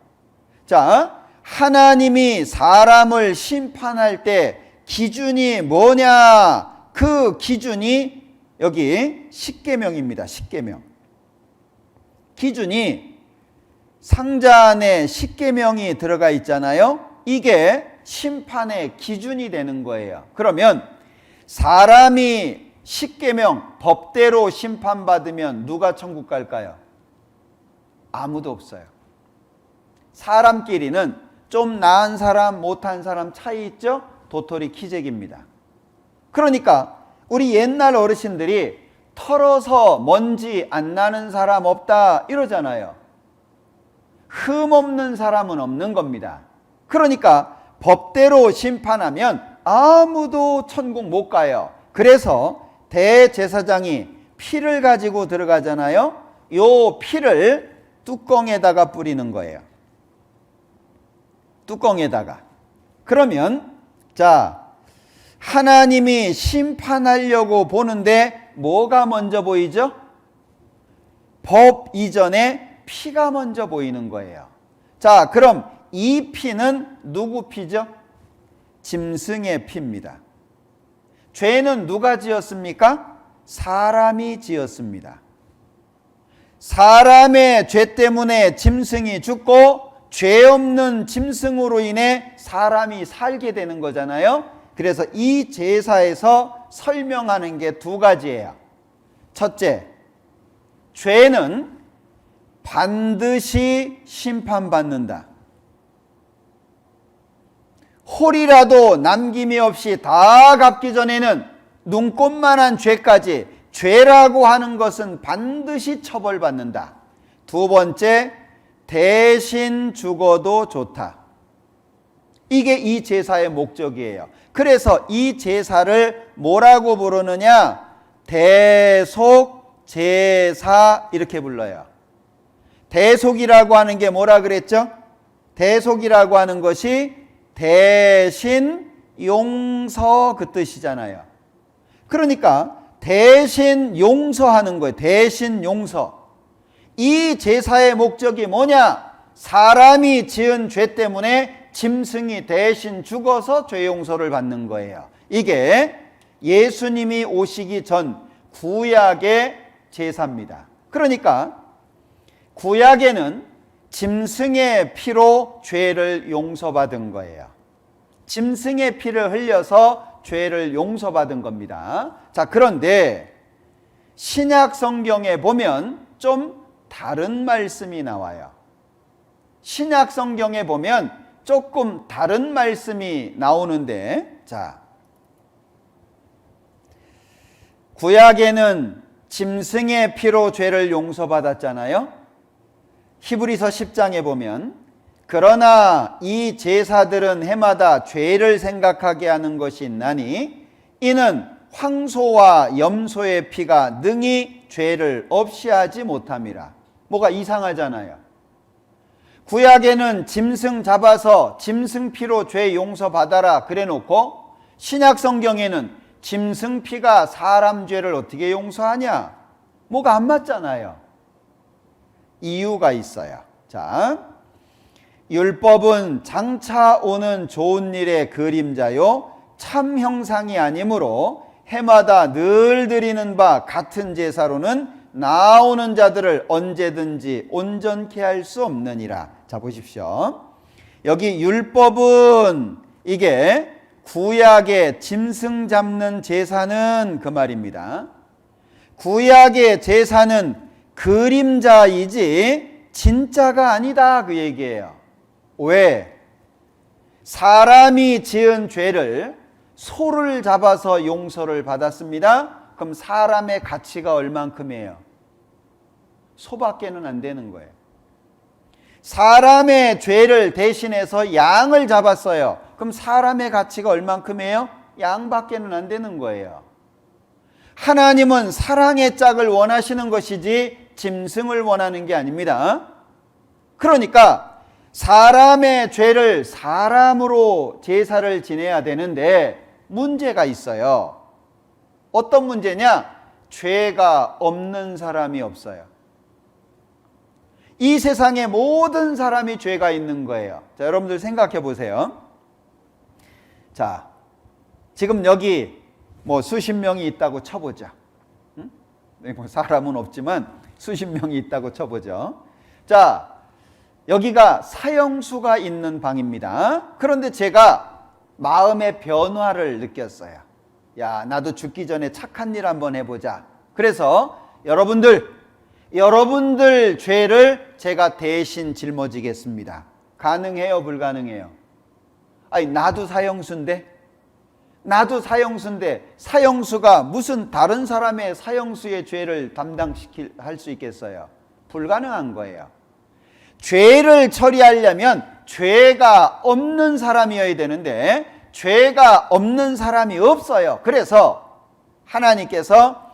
자, 하나님이 사람을 심판할 때 기준이 뭐냐? 그 기준이 여기 십계명입니다. 십계명. 기준이 상자 안에 십계명이 들어가 있잖아요. 이게 심판의 기준이 되는 거예요. 그러면 사람이 십계명 법대로 심판받으면 누가 천국 갈까요? 아무도 없어요. 사람끼리는 좀 나은 사람, 못한 사람 차이 있죠? 도토리 키재기입니다. 그러니까 우리 옛날 어르신들이 털어서 먼지 안 나는 사람 없다 이러잖아요. 흠 없는 사람은 없는 겁니다. 그러니까 법대로 심판하면 아무도 천국 못 가요. 그래서 대제사장이 피를 가지고 들어가잖아요. 요 피를 뚜껑에다가 뿌리는 거예요. 뚜껑에다가. 그러면 자, 하나님이 심판하려고 보는데 뭐가 먼저 보이죠? 법 이전에 피가 먼저 보이는 거예요. 자, 그럼 이 피는 누구 피죠? 짐승의 피입니다. 죄는 누가 지었습니까? 사람이 지었습니다. 사람의 죄 때문에 짐승이 죽고 죄 없는 짐승으로 인해 사람이 살게 되는 거잖아요. 그래서 이 제사에서 설명하는 게 두 가지예요. 첫째, 죄는 반드시 심판받는다. 홀이라도 남김이 없이 다 갚기 전에는 눈꽃만한 죄까지 죄라고 하는 것은 반드시 처벌받는다. 두 번째, 대신 죽어도 좋다. 이게 이 제사의 목적이에요. 그래서 이 제사를 뭐라고 부르느냐? 대속제사 이렇게 불러요. 대속이라고 하는 게 뭐라 그랬죠? 대속이라고 하는 것이 대신 용서 그 뜻이잖아요. 그러니까 대신 용서하는 거예요. 대신 용서. 이 제사의 목적이 뭐냐? 사람이 지은 죄 때문에 짐승이 대신 죽어서 죄 용서를 받는 거예요. 이게 예수님이 오시기 전 구약의 제사입니다. 그러니까 구약에는 짐승의 피로 죄를 용서받은 거예요. 짐승의 피를 흘려서 죄를 용서받은 겁니다. 자, 그런데 신약 성경에 보면 좀 다른 말씀이 나와요. 신약 성경에 보면 조금 다른 말씀이 나오는데, 자, 구약에는 짐승의 피로 죄를 용서받았잖아요. 히브리서 10장에 보면 그러나 이 제사들은 해마다 죄를 생각하게 하는 것이 있나니 이는 황소와 염소의 피가 능히 죄를 없이 하지 못함이라. 뭐가 이상하잖아요. 구약에는 짐승 잡아서 짐승 피로 죄 용서받아라 그래 놓고 신약 성경에는 짐승 피가 사람 죄를 어떻게 용서하냐? 뭐가 안 맞잖아요. 이유가 있어요. 자, 율법은 장차 오는 좋은 일의 그림자요 참 형상이 아니므로 해마다 늘 드리는 바 같은 제사로는 나오는 자들을 언제든지 온전케 할 수 없느니라. 자, 보십시오. 여기 율법은 이게 구약의 짐승 잡는 제사는 그 말입니다. 구약의 제사는 그림자이지 진짜가 아니다 그 얘기예요. 왜? 사람이 지은 죄를 소를 잡아서 용서를 받았습니다. 그럼 사람의 가치가 얼만큼이에요? 소밖에는 안 되는 거예요. 사람의 죄를 대신해서 양을 잡았어요. 그럼 사람의 가치가 얼만큼이에요? 양밖에는 안 되는 거예요. 하나님은 사랑의 짝을 원하시는 것이지 짐승을 원하는 게 아닙니다. 그러니까 사람의 죄를 사람으로 제사를 지내야 되는데 문제가 있어요. 어떤 문제냐? 죄가 없는 사람이 없어요. 이 세상에 모든 사람이 죄가 있는 거예요. 자, 여러분들 생각해 보세요. 자, 지금 여기 뭐 수십 명이 있다고 쳐보자. 응? 뭐 사람은 없지만 수십 명이 있다고 쳐보죠. 자, 여기가 사형수가 있는 방입니다. 그런데 제가 마음의 변화를 느꼈어요. 야, 나도 죽기 전에 착한 일 한번 해보자. 그래서 여러분들 죄를 제가 대신 짊어지겠습니다. 가능해요, 불가능해요? 아니, 나도 사형수인데 사형수가 무슨 다른 사람의 사형수의 죄를 할 수 있겠어요? 불가능한 거예요. 죄를 처리하려면 죄가 없는 사람이어야 되는데 죄가 없는 사람이 없어요. 그래서 하나님께서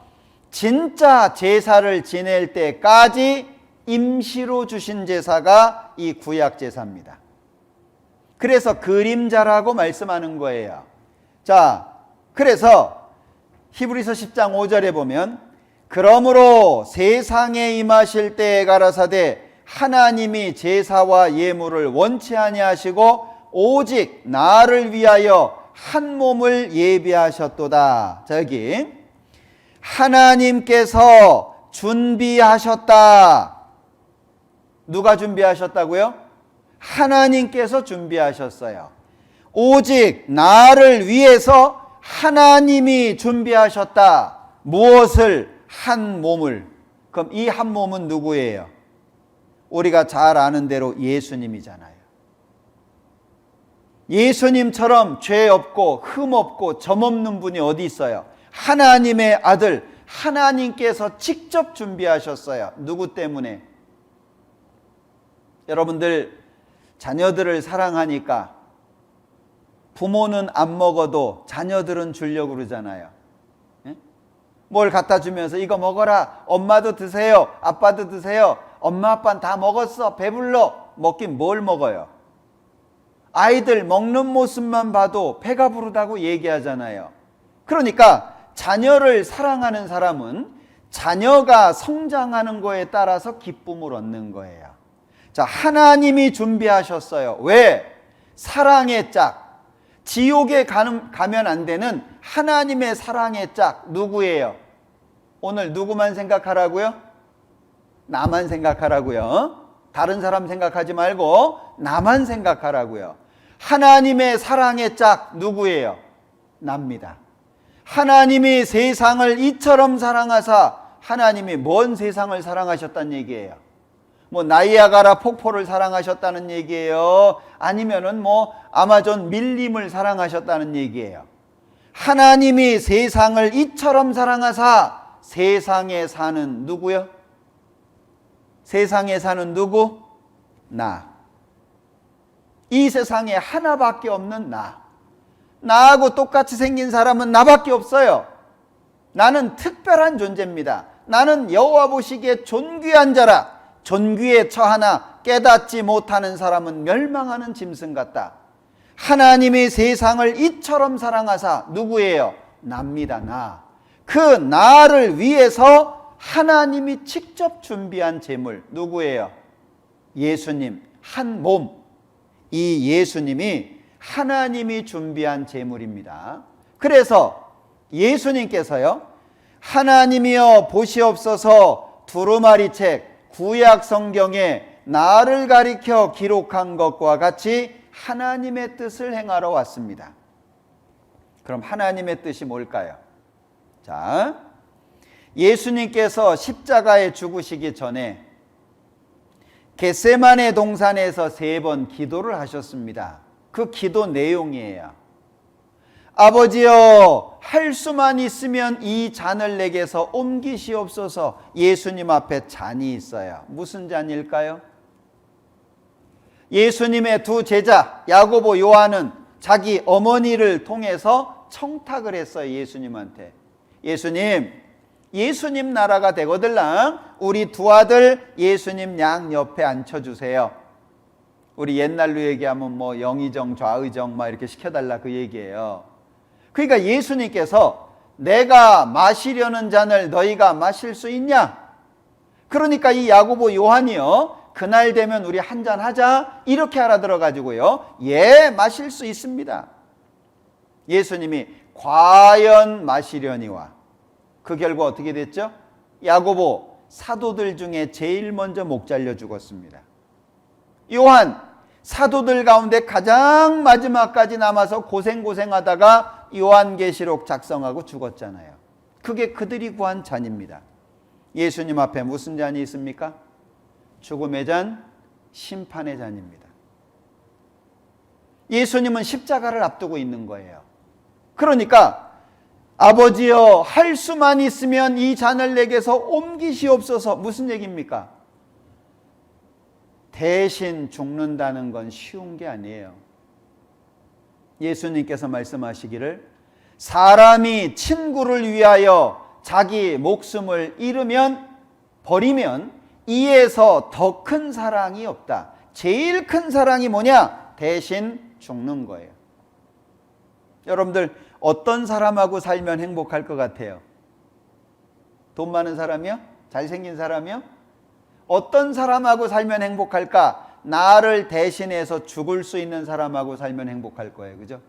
진짜 제사를 지낼 때까지 임시로 주신 제사가 이 구약 제사입니다. 그래서 그림자라고 말씀하는 거예요. 자, 그래서 히브리서 10장 5절에 보면 그러므로 세상에 임하실 때에 가라사대 하나님이 제사와 예물을 원치 아니하시고 오직 나를 위하여 한 몸을 예비하셨도다. 자, 여기 하나님께서 준비하셨다. 누가 준비하셨다고요? 하나님께서 준비하셨어요. 오직 나를 위해서 하나님이 준비하셨다. 무엇을? 한 몸을. 그럼 이 한 몸은 누구예요? 우리가 잘 아는 대로 예수님이잖아요. 예수님처럼 죄 없고 흠 없고 점 없는 분이 어디 있어요? 하나님의 아들 하나님께서 직접 준비하셨어요. 누구 때문에? 여러분들 자녀들을 사랑하니까 부모는 안 먹어도 자녀들은 주려고 그러잖아요. 뭘 갖다 주면서 이거 먹어라. 엄마도 드세요. 아빠도 드세요. 엄마 아빠는 다 먹었어. 배불러. 먹긴 뭘 먹어요? 아이들 먹는 모습만 봐도 배가 부르다고 얘기하잖아요. 그러니까 자녀를 사랑하는 사람은 자녀가 성장하는 거에 따라서 기쁨을 얻는 거예요. 자, 하나님이 준비하셨어요. 왜? 사랑의 짝, 지옥에 가면 안 되는 하나님의 사랑의 짝 누구예요? 오늘 누구만 생각하라고요? 나만 생각하라고요. 다른 사람 생각하지 말고 나만 생각하라고요. 하나님의 사랑의 짝 누구예요? 납니다. 하나님이 세상을 이처럼 사랑하사, 하나님이 뭔 세상을 사랑하셨다는 얘기예요? 뭐 나이아가라 폭포를 사랑하셨다는 얘기예요? 아니면은 뭐 아마존 밀림을 사랑하셨다는 얘기예요? 하나님이 세상을 이처럼 사랑하사 세상에 사는 누구요? 세상에 사는 누구? 나. 이 세상에 하나밖에 없는 나. 나하고 똑같이 생긴 사람은 나밖에 없어요. 나는 특별한 존재입니다. 나는 여호와 보시기에 존귀한 자라. 존귀에 처하나 깨닫지 못하는 사람은 멸망하는 짐승 같다. 하나님이 세상을 이처럼 사랑하사 누구예요? 납니다. 나. 그 나를 위해서 하나님이 직접 준비한 제물 누구예요? 예수님. 한 몸. 이 예수님이 하나님이 준비한 제물입니다. 그래서 예수님께서요, 하나님이여 보시옵소서 두루마리 책 구약 성경에 나를 가리켜 기록한 것과 같이 하나님의 뜻을 행하러 왔습니다. 그럼 하나님의 뜻이 뭘까요? 자, 예수님께서 십자가에 죽으시기 전에 겟세마네 동산에서 3번 기도를 하셨습니다. 그 기도 내용이에요. 아버지여, 할 수만 있으면 이 잔을 내게서 옮기시옵소서. 예수님 앞에 잔이 있어요. 무슨 잔일까요? 예수님의 두 제자 야고보, 요한은 자기 어머니를 통해서 청탁을 했어요. 예수님한테. 예수님 나라가 되거들랑 우리 두 아들 예수님 양 옆에 앉혀주세요. 우리 옛날로 얘기하면 뭐 영의정 좌의정 막 이렇게 시켜달라 그 얘기예요. 그러니까 예수님께서 내가 마시려는 잔을 너희가 마실 수 있냐? 그러니까 이 야고보 요한이요, 그날 되면 우리 한잔 하자 이렇게 알아들어가지고요, 예, 마실 수 있습니다. 예수님이 과연 마시려니와 그 결과 어떻게 됐죠? 야고보 사도들 중에 제일 먼저 목 잘려 죽었습니다. 요한 사도들 가운데 가장 마지막까지 남아서 고생하다가 요한계시록 작성하고 죽었잖아요. 그게 그들이 구한 잔입니다. 예수님 앞에 무슨 잔이 있습니까? 죽음의 잔, 심판의 잔입니다. 예수님은 십자가를 앞두고 있는 거예요. 그러니까 아버지여, 할 수만 있으면 이 잔을 내게서 옮기시옵소서. 무슨 얘기입니까? 대신 죽는다는 건 쉬운 게 아니에요. 예수님께서 말씀하시기를 사람이 친구를 위하여 자기 목숨을 버리면 이에서 더 큰 사랑이 없다. 제일 큰 사랑이 뭐냐? 대신 죽는 거예요. 여러분들 어떤 사람하고 살면 행복할 것 같아요? 돈 많은 사람이요? 잘생긴 사람이요? 어떤 사람하고 살면 행복할까? 나를 대신해서 죽을 수 있는 사람하고 살면 행복할 거예요. 그죠?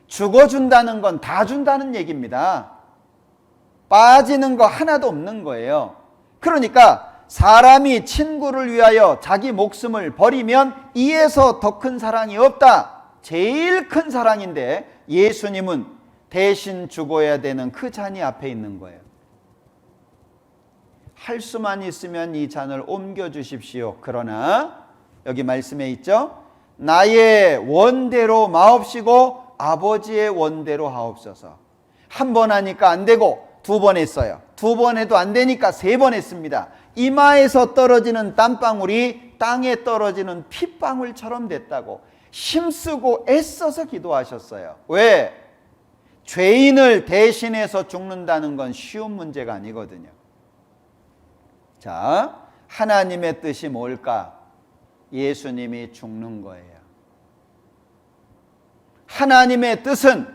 죽어준다는 건 다 준다는 얘기입니다. 빠지는 거 하나도 없는 거예요. 그러니까 사람이 친구를 위하여 자기 목숨을 버리면 이에서 더 큰 사랑이 없다. 제일 큰 사랑인데 예수님은 대신 죽어야 되는 그 잔이 앞에 있는 거예요. 할 수만 있으면 이 잔을 옮겨주십시오. 그러나 여기 말씀에 있죠. 나의 원대로 마옵시고 아버지의 원대로 하옵소서. 한 번 하니까 안 되고 2번 했어요. 2번 해도 안 되니까 3번 했습니다. 이마에서 떨어지는 땀방울이 땅에 떨어지는 핏방울처럼 됐다고 힘쓰고 애써서 기도하셨어요. 왜? 죄인을 대신해서 죽는다는 건 쉬운 문제가 아니거든요. 자, 하나님의 뜻이 뭘까? 예수님이 죽는 거예요. 하나님의 뜻은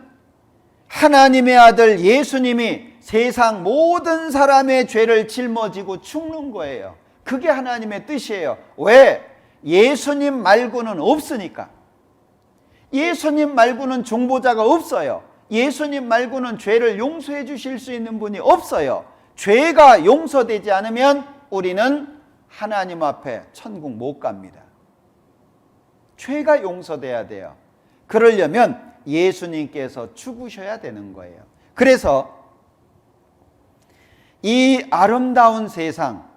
하나님의 아들 예수님이 세상 모든 사람의 죄를 짊어지고 죽는 거예요. 그게 하나님의 뜻이에요. 왜? 예수님 말고는 없으니까. 예수님 말고는 중보자가 없어요. 예수님 말고는 죄를 용서해 주실 수 있는 분이 없어요. 죄가 용서되지 않으면 우리는 하나님 앞에 천국 못 갑니다. 죄가 용서돼야 돼요. 그러려면 예수님께서 죽으셔야 되는 거예요. 그래서 이 아름다운 세상,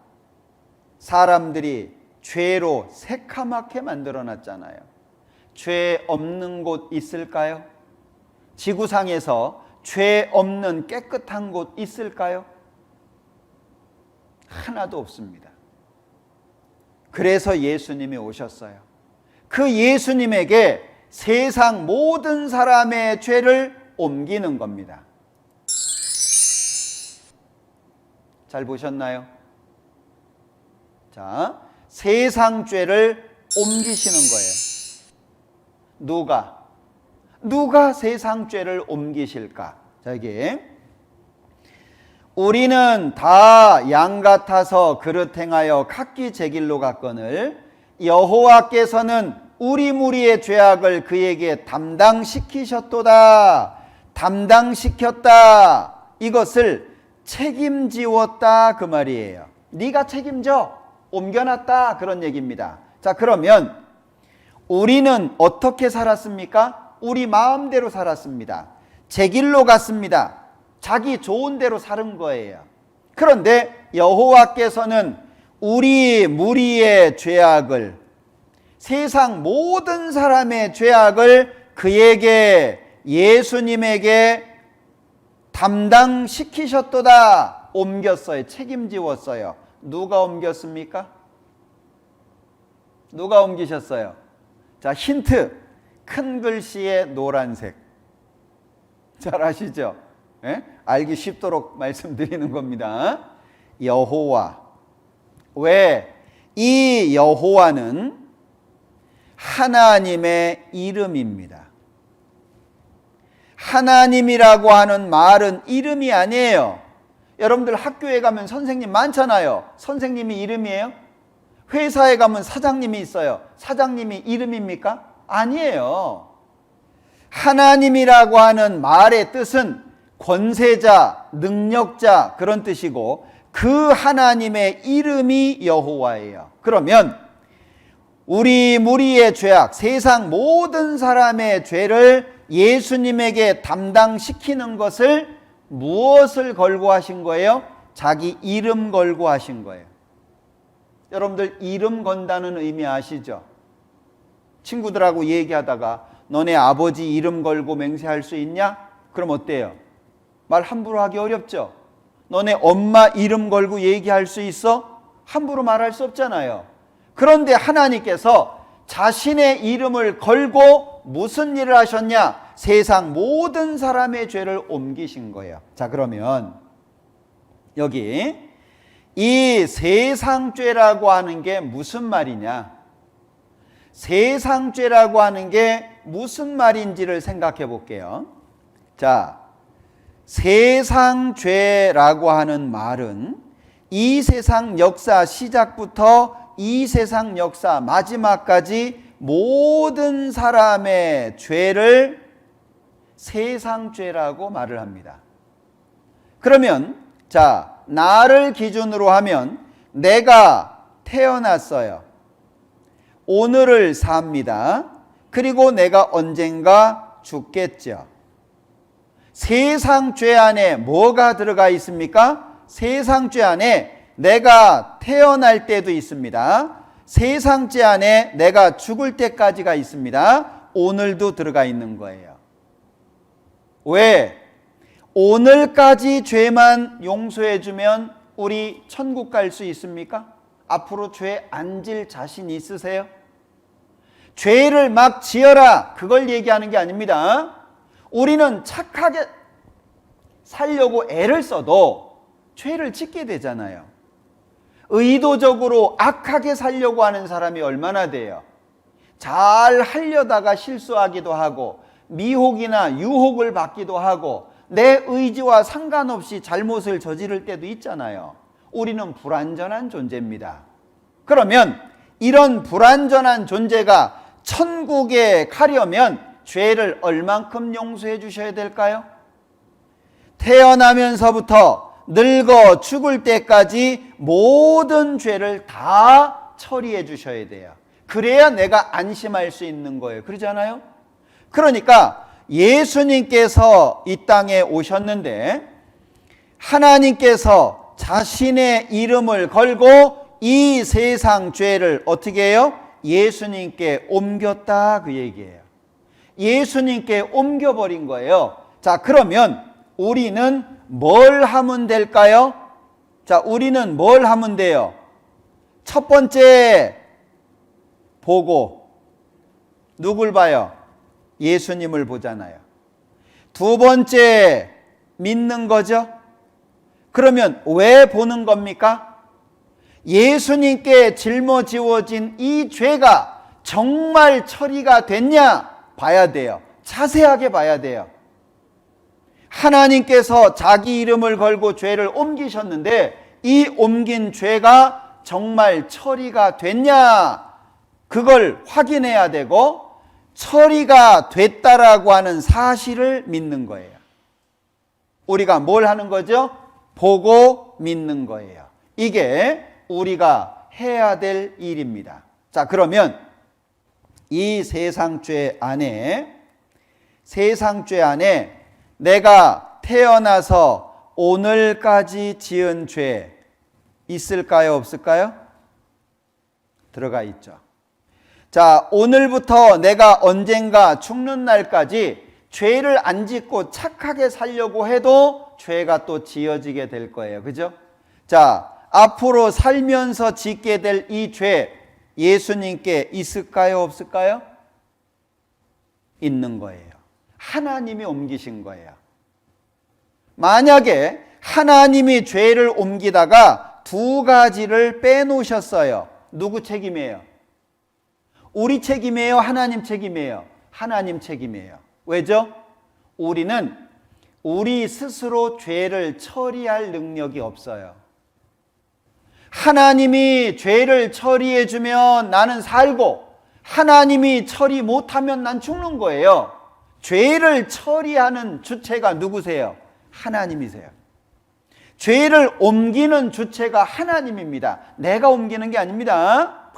사람들이 죄로 새카맣게 만들어 놨잖아요. 죄 없는 곳 있을까요? 지구상에서 죄 없는 깨끗한 곳 있을까요? 하나도 없습니다. 그래서 예수님이 오셨어요. 그 예수님에게 세상 모든 사람의 죄를 옮기는 겁니다. 잘 보셨나요? 자, 세상 죄를 옮기시는 거예요. 누가 세상 죄를 옮기실까? 자, 이게 우리는 다 양 같아서 그릇 행하여 각기 제 길로 갔거늘 여호와께서는 우리 무리의 죄악을 그에게 담당시키셨도다. 담당시켰다. 이것을 책임지웠다 그 말이에요. 네가 책임져. 옮겨놨다 그런 얘기입니다. 자, 그러면 우리는 어떻게 살았습니까? 우리 마음대로 살았습니다. 제 길로 갔습니다. 자기 좋은 대로 사는 거예요. 그런데 여호와께서는 우리 무리의 죄악을, 세상 모든 사람의 죄악을 그에게, 예수님에게 담당시키셨도다. 옮겼어요. 책임지웠어요. 누가 옮겼습니까? 누가 옮기셨어요? 자, 힌트. 큰 글씨의 노란색. 잘 아시죠? 예? 알기 쉽도록 말씀드리는 겁니다. 여호와. 왜? 이 여호와는 하나님의 이름입니다. 하나님이라고 하는 말은 이름이 아니에요. 여러분들 학교에 가면 선생님 많잖아요. 선생님이 이름이에요? 회사에 가면 사장님이 있어요. 사장님이 이름입니까? 아니에요. 하나님이라고 하는 말의 뜻은 권세자, 능력자 그런 뜻이고 그 하나님의 이름이 여호와예요. 그러면 우리 무리의 죄악, 세상 모든 사람의 죄를 예수님에게 담당시키는 것을 무엇을 걸고 하신 거예요? 자기 이름 걸고 하신 거예요. 여러분들 이름 건다는 의미 아시죠? 친구들하고 얘기하다가 너네 아버지 이름 걸고 맹세할 수 있냐? 그럼 어때요? 말 함부로 하기 어렵죠? 너네 엄마 이름 걸고 얘기할 수 있어? 함부로 말할 수 없잖아요. 그런데 하나님께서 자신의 이름을 걸고 무슨 일을 하셨냐? 세상 모든 사람의 죄를 옮기신 거예요. 자, 그러면 여기 이 세상죄라고 하는 게 무슨 말이냐? 세상죄라고 하는 게 무슨 말인지를 생각해 볼게요. 자, 세상죄라고 하는 말은 이 세상 역사 시작부터 이 세상 역사 마지막까지 모든 사람의 죄를 세상죄라고 말을 합니다. 그러면 자, 나를 기준으로 하면 내가 태어났어요. 오늘을 삽니다. 그리고 내가 언젠가 죽겠죠. 세상죄 안에 뭐가 들어가 있습니까? 세상죄 안에 내가 태어날 때도 있습니다. 세상죄 안에 내가 죽을 때까지가 있습니다. 오늘도 들어가 있는 거예요. 왜? 오늘까지 죄만 용서해 주면 우리 천국 갈 수 있습니까? 앞으로 죄 안 질 자신 있으세요? 죄를 막 지어라 그걸 얘기하는 게 아닙니다. 우리는 착하게 살려고 애를 써도 죄를 짓게 되잖아요. 의도적으로 악하게 살려고 하는 사람이 얼마나 돼요? 잘 하려다가 실수하기도 하고 미혹이나 유혹을 받기도 하고 내 의지와 상관없이 잘못을 저지를 때도 있잖아요. 우리는 불완전한 존재입니다. 그러면 이런 불완전한 존재가 천국에 가려면 죄를 얼만큼 용서해 주셔야 될까요? 태어나면서부터 늙어 죽을 때까지 모든 죄를 다 처리해 주셔야 돼요. 그래야 내가 안심할 수 있는 거예요. 그러잖아요? 그러니까 예수님께서 이 땅에 오셨는데 하나님께서 자신의 이름을 걸고 이 세상 죄를 어떻게 해요? 예수님께 옮겼다 그 얘기예요. 예수님께 옮겨버린 거예요. 자, 그러면 우리는 뭘 하면 될까요? 자, 우리는 뭘 하면 돼요? 첫 번째, 보고. 누굴 봐요? 예수님을 보잖아요. 두 번째, 믿는 거죠? 그러면 왜 보는 겁니까? 예수님께 짊어지워진 이 죄가 정말 처리가 됐냐? 봐야 돼요. 자세하게 봐야 돼요. 하나님께서 자기 이름을 걸고 죄를 옮기셨는데 이 옮긴 죄가 정말 처리가 됐냐? 그걸 확인해야 되고 처리가 됐다라고 하는 사실을 믿는 거예요. 우리가 뭘 하는 거죠? 보고 믿는 거예요. 이게 우리가 해야 될 일입니다. 자, 그러면 이 세상죄 안에 내가 태어나서 오늘까지 지은 죄 있을까요? 없을까요? 들어가 있죠. 자, 오늘부터 내가 언젠가 죽는 날까지 죄를 안 짓고 착하게 살려고 해도 죄가 또 지어지게 될 거예요. 그죠? 자, 앞으로 살면서 짓게 될 이 죄 예수님께 있을까요? 없을까요? 있는 거예요. 하나님이 옮기신 거예요. 만약에 하나님이 죄를 옮기다가 두 가지를 빼놓으셨어요. 누구 책임이에요? 우리 책임이에요? 하나님 책임이에요? 하나님 책임이에요. 왜죠? 우리는 우리 스스로 죄를 처리할 능력이 없어요. 하나님이 죄를 처리해 주면 나는 살고 하나님이 처리 못하면 난 죽는 거예요. 죄를 처리하는 주체가 누구세요? 하나님이세요. 죄를 옮기는 주체가 하나님입니다. 내가 옮기는 게 아닙니다.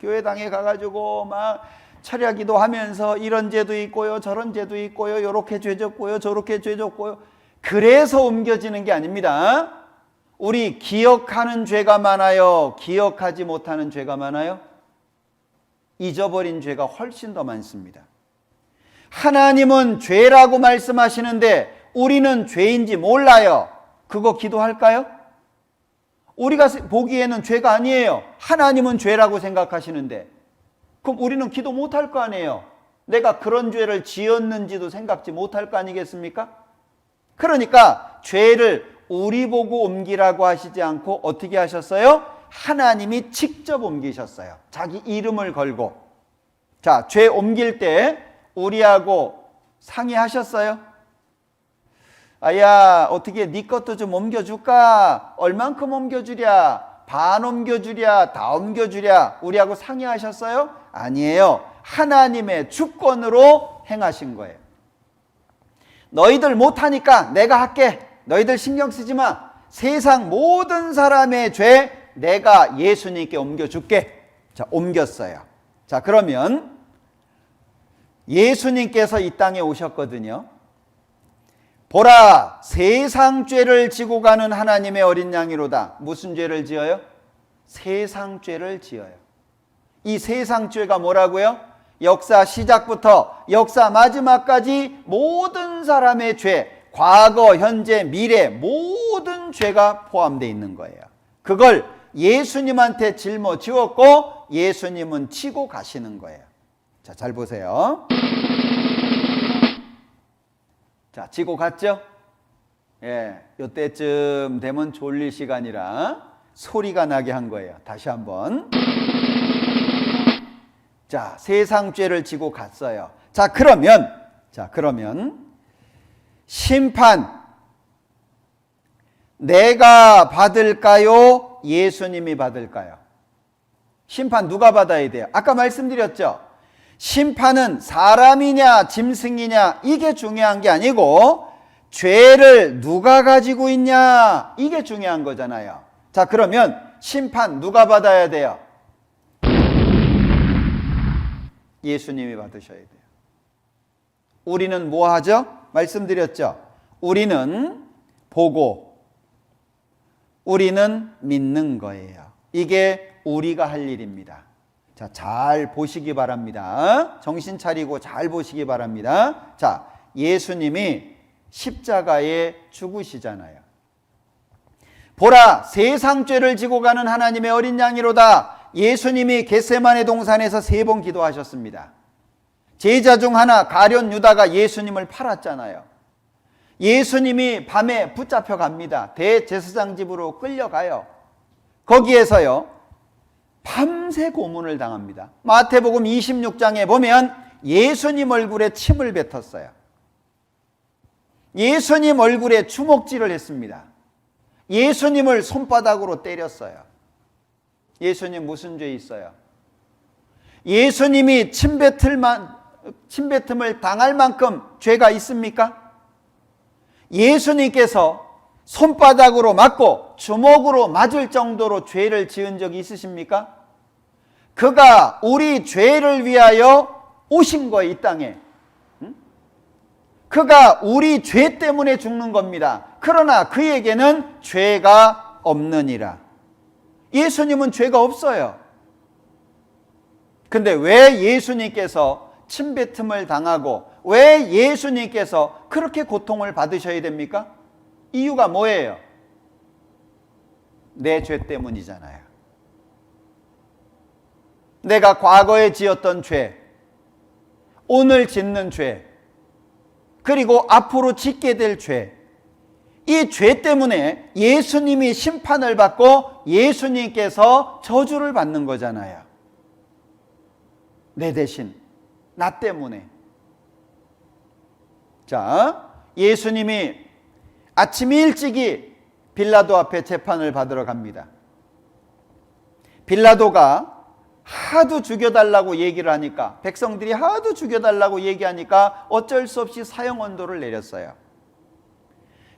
교회당에 가가지고 막 철야기도 하면서 이런 죄도 있고요, 저런 죄도 있고요, 이렇게 죄 졌고요, 저렇게 죄 졌고요. 그래서 옮겨지는 게 아닙니다. 우리 기억하는 죄가 많아요? 기억하지 못하는 죄가 많아요? 잊어버린 죄가 훨씬 더 많습니다. 하나님은 죄라고 말씀하시는데 우리는 죄인지 몰라요. 그거 기도할까요? 우리가 보기에는 죄가 아니에요. 하나님은 죄라고 생각하시는데 그럼 우리는 기도 못할 거 아니에요. 내가 그런 죄를 지었는지도 생각지 못할 거 아니겠습니까? 그러니까 죄를 우리 보고 옮기라고 하시지 않고 어떻게 하셨어요? 하나님이 직접 옮기셨어요. 자기 이름을 걸고. 자, 죄 옮길 때 우리하고 상의하셨어요? 아야, 어떻게 네 것도 좀 옮겨줄까? 얼만큼 옮겨주랴? 반 옮겨주랴? 다 옮겨주랴? 우리하고 상의하셨어요? 아니에요. 하나님의 주권으로 행하신 거예요. 너희들 못하니까 내가 할게. 너희들 신경 쓰지 마. 세상 모든 사람의 죄 내가 예수님께 옮겨줄게. 자, 옮겼어요. 자, 그러면 예수님께서 이 땅에 오셨거든요. 보라, 세상 죄를 지고 가는 하나님의 어린 양이로다. 무슨 죄를 지어요? 세상 죄를 지어요. 이 세상 죄가 뭐라고요? 역사 시작부터 역사 마지막까지 모든 사람의 죄, 과거, 현재, 미래 모든 죄가 포함되어 있는 거예요. 그걸 예수님한테 짊어지었고 예수님은 치고 가시는 거예요. 자, 잘 보세요. 자, 지고 갔죠? 예, 요때쯤 되면 졸릴 시간이라 소리가 나게 한 거예요. 다시 한번. 자, 세상 죄를 지고 갔어요. 자, 그러면 심판 내가 받을까요? 예수님이 받을까요? 심판 누가 받아야 돼요? 아까 말씀드렸죠. 심판은 사람이냐 짐승이냐 이게 중요한 게 아니고 죄를 누가 가지고 있냐 이게 중요한 거잖아요. 자, 그러면 심판 누가 받아야 돼요? 예수님이 받으셔야 돼요. 우리는 뭐 하죠? 말씀드렸죠. 우리는 보고 우리는 믿는 거예요. 이게 우리가 할 일입니다. 자, 잘 보시기 바랍니다. 정신 차리고 잘 보시기 바랍니다. 자, 예수님이 십자가에 죽으시잖아요. 보라, 세상 죄를 지고 가는 하나님의 어린 양이로다. 예수님이 겟세마네 동산에서 3번 기도하셨습니다. 제자 중 하나 가룟 유다가 예수님을 팔았잖아요. 예수님이 밤에 붙잡혀 갑니다. 대제사장 집으로 끌려가요. 거기에서요 밤새 고문을 당합니다. 마태복음 26장에 보면 예수님 얼굴에 침을 뱉었어요. 예수님 얼굴에 주먹질을 했습니다. 예수님을 손바닥으로 때렸어요. 예수님 무슨 죄 있어요? 예수님이 침뱉음을 당할 만큼 죄가 있습니까? 예수님께서 손바닥으로 맞고 주먹으로 맞을 정도로 죄를 지은 적이 있으십니까? 그가 우리 죄를 위하여 오신 거예요, 이 땅에. 그가 우리 죄 때문에 죽는 겁니다. 그러나 그에게는 죄가 없느니라. 예수님은 죄가 없어요. 근데 왜 예수님께서 침뱉음을 당하고 왜 예수님께서 그렇게 고통을 받으셔야 됩니까? 이유가 뭐예요? 내 죄 때문이잖아요. 내가 과거에 지었던 죄, 오늘 짓는 죄, 그리고 앞으로 짓게 될 죄, 이 죄 때문에 예수님이 심판을 받고 예수님께서 저주를 받는 거잖아요. 내 대신, 나 때문에. 자, 예수님이 아침 일찍이 빌라도 앞에 재판을 받으러 갑니다. 빌라도가 하도 죽여달라고 얘기를 하니까, 백성들이 하도 죽여달라고 얘기하니까 어쩔 수 없이 사형언도를 내렸어요.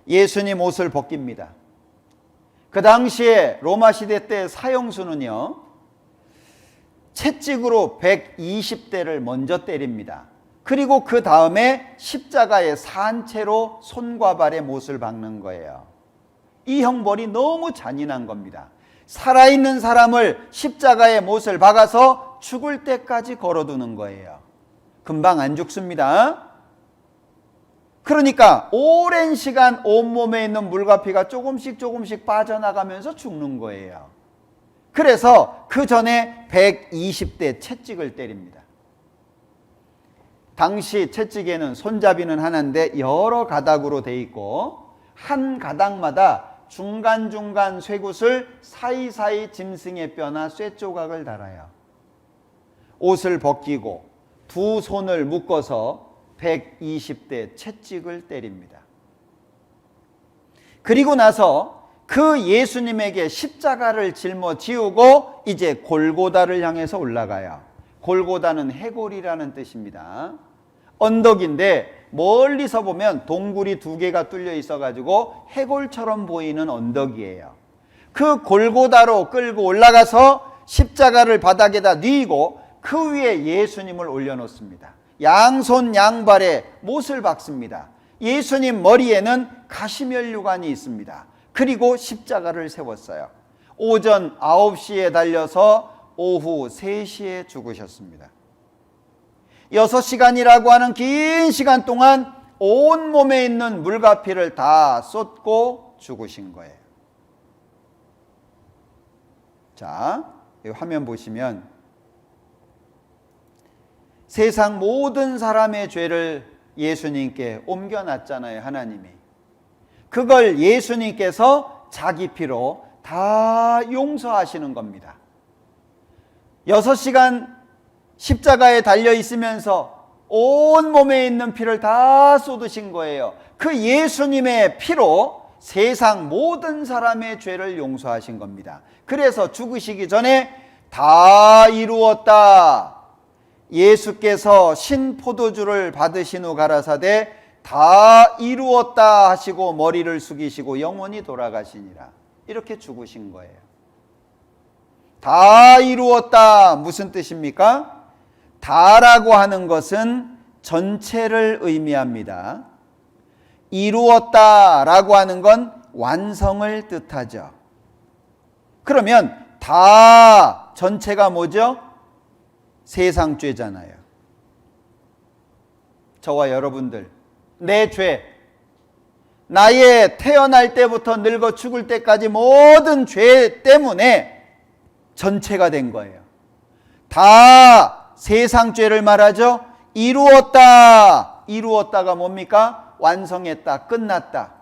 예수님 옷을 벗깁니다. 그 당시에 로마 시대 때 사형수는요, 채찍으로 120대를 먼저 때립니다. 그리고 그 다음에 십자가에 산채로 손과 발에 못을 박는 거예요. 이 형벌이 너무 잔인한 겁니다. 살아있는 사람을 십자가에 못을 박아서 죽을 때까지 걸어두는 거예요. 금방 안 죽습니다. 그러니까 오랜 시간 온몸에 있는 물과 피가 조금씩 빠져나가면서 죽는 거예요. 그래서 그 전에 120대 채찍을 때립니다. 당시 채찍에는 손잡이는 하나인데 여러 가닥으로 돼 있고 한 가닥마다 중간중간 쇠굿을 사이사이 짐승의 뼈나 쇠 조각을 달아요. 옷을 벗기고 두 손을 묶어서 120대 채찍을 때립니다. 그리고 나서 그 예수님에게 십자가를 짊어지우고 이제 골고다를 향해서 올라가요. 골고다는 해골이라는 뜻입니다. 언덕인데 멀리서 보면 동굴이 2개가 뚫려 있어가지고 해골처럼 보이는 언덕이에요. 그 골고다로 끌고 올라가서 십자가를 바닥에다 뉘고 그 위에 예수님을 올려놓습니다. 양손 양발에 못을 박습니다. 예수님 머리에는 가시면류관이 있습니다. 그리고 십자가를 세웠어요. 오전 9시에 달려서 오후 3시에 죽으셨습니다. 6시간이라고 하는 긴 시간 동안 온몸에 있는 물과 피를 다 쏟고 죽으신 거예요. 자, 이 화면 보시면 세상 모든 사람의 죄를 예수님께 옮겨놨잖아요, 하나님이. 그걸 예수님께서 자기 피로 다 용서하시는 겁니다. 6시간 십자가에 달려 있으면서 온몸에 있는 피를 다 쏟으신 거예요. 그 예수님의 피로 세상 모든 사람의 죄를 용서하신 겁니다. 그래서 죽으시기 전에 다 이루었다. 예수께서 신포도주를 받으신 후 가라사대 다 이루었다 하시고 머리를 숙이시고 영원히 돌아가시니라. 이렇게 죽으신 거예요. 다 이루었다 무슨 뜻입니까? 다라고 하는 것은 전체를 의미합니다. 이루었다라고 하는 건 완성을 뜻하죠. 그러면 다 전체가 뭐죠? 세상죄잖아요. 저와 여러분들, 내 죄, 나의 태어날 때부터 늙어 죽을 때까지 모든 죄 때문에 전체가 된 거예요. 다 세상죄를 말하죠. 이루었다. 이루었다가 뭡니까? 완성했다. 끝났다.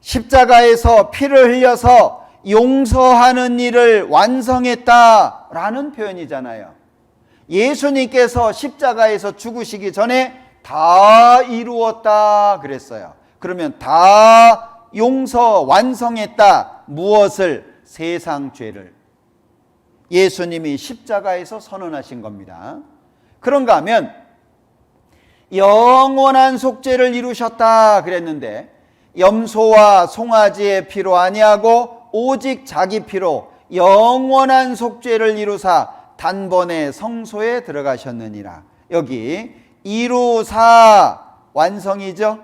십자가에서 피를 흘려서 용서하는 일을 완성했다라는 표현이잖아요. 예수님께서 십자가에서 죽으시기 전에 다 이루었다 그랬어요. 그러면 다 용서 완성했다. 무엇을? 세상 죄를. 예수님이 십자가에서 선언하신 겁니다. 그런가 하면 영원한 속죄를 이루셨다 그랬는데 염소와 송아지의 피로 아니하고 오직 자기 피로 영원한 속죄를 이루사 단번에 성소에 들어가셨느니라. 여기 이루사 완성이죠.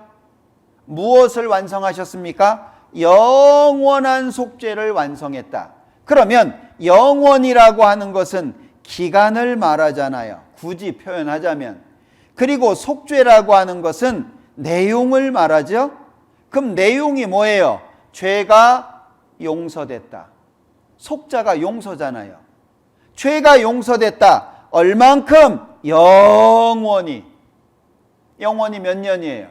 무엇을 완성하셨습니까? 영원한 속죄를 완성했다. 그러면 영원이라고 하는 것은 기간을 말하잖아요. 굳이 표현하자면. 그리고 속죄라고 하는 것은 내용을 말하죠. 그럼 내용이 뭐예요? 죄가 용서됐다. 속자가 용서잖아요. 죄가 용서됐다. 얼만큼? 영원히. 영원히 몇 년이에요?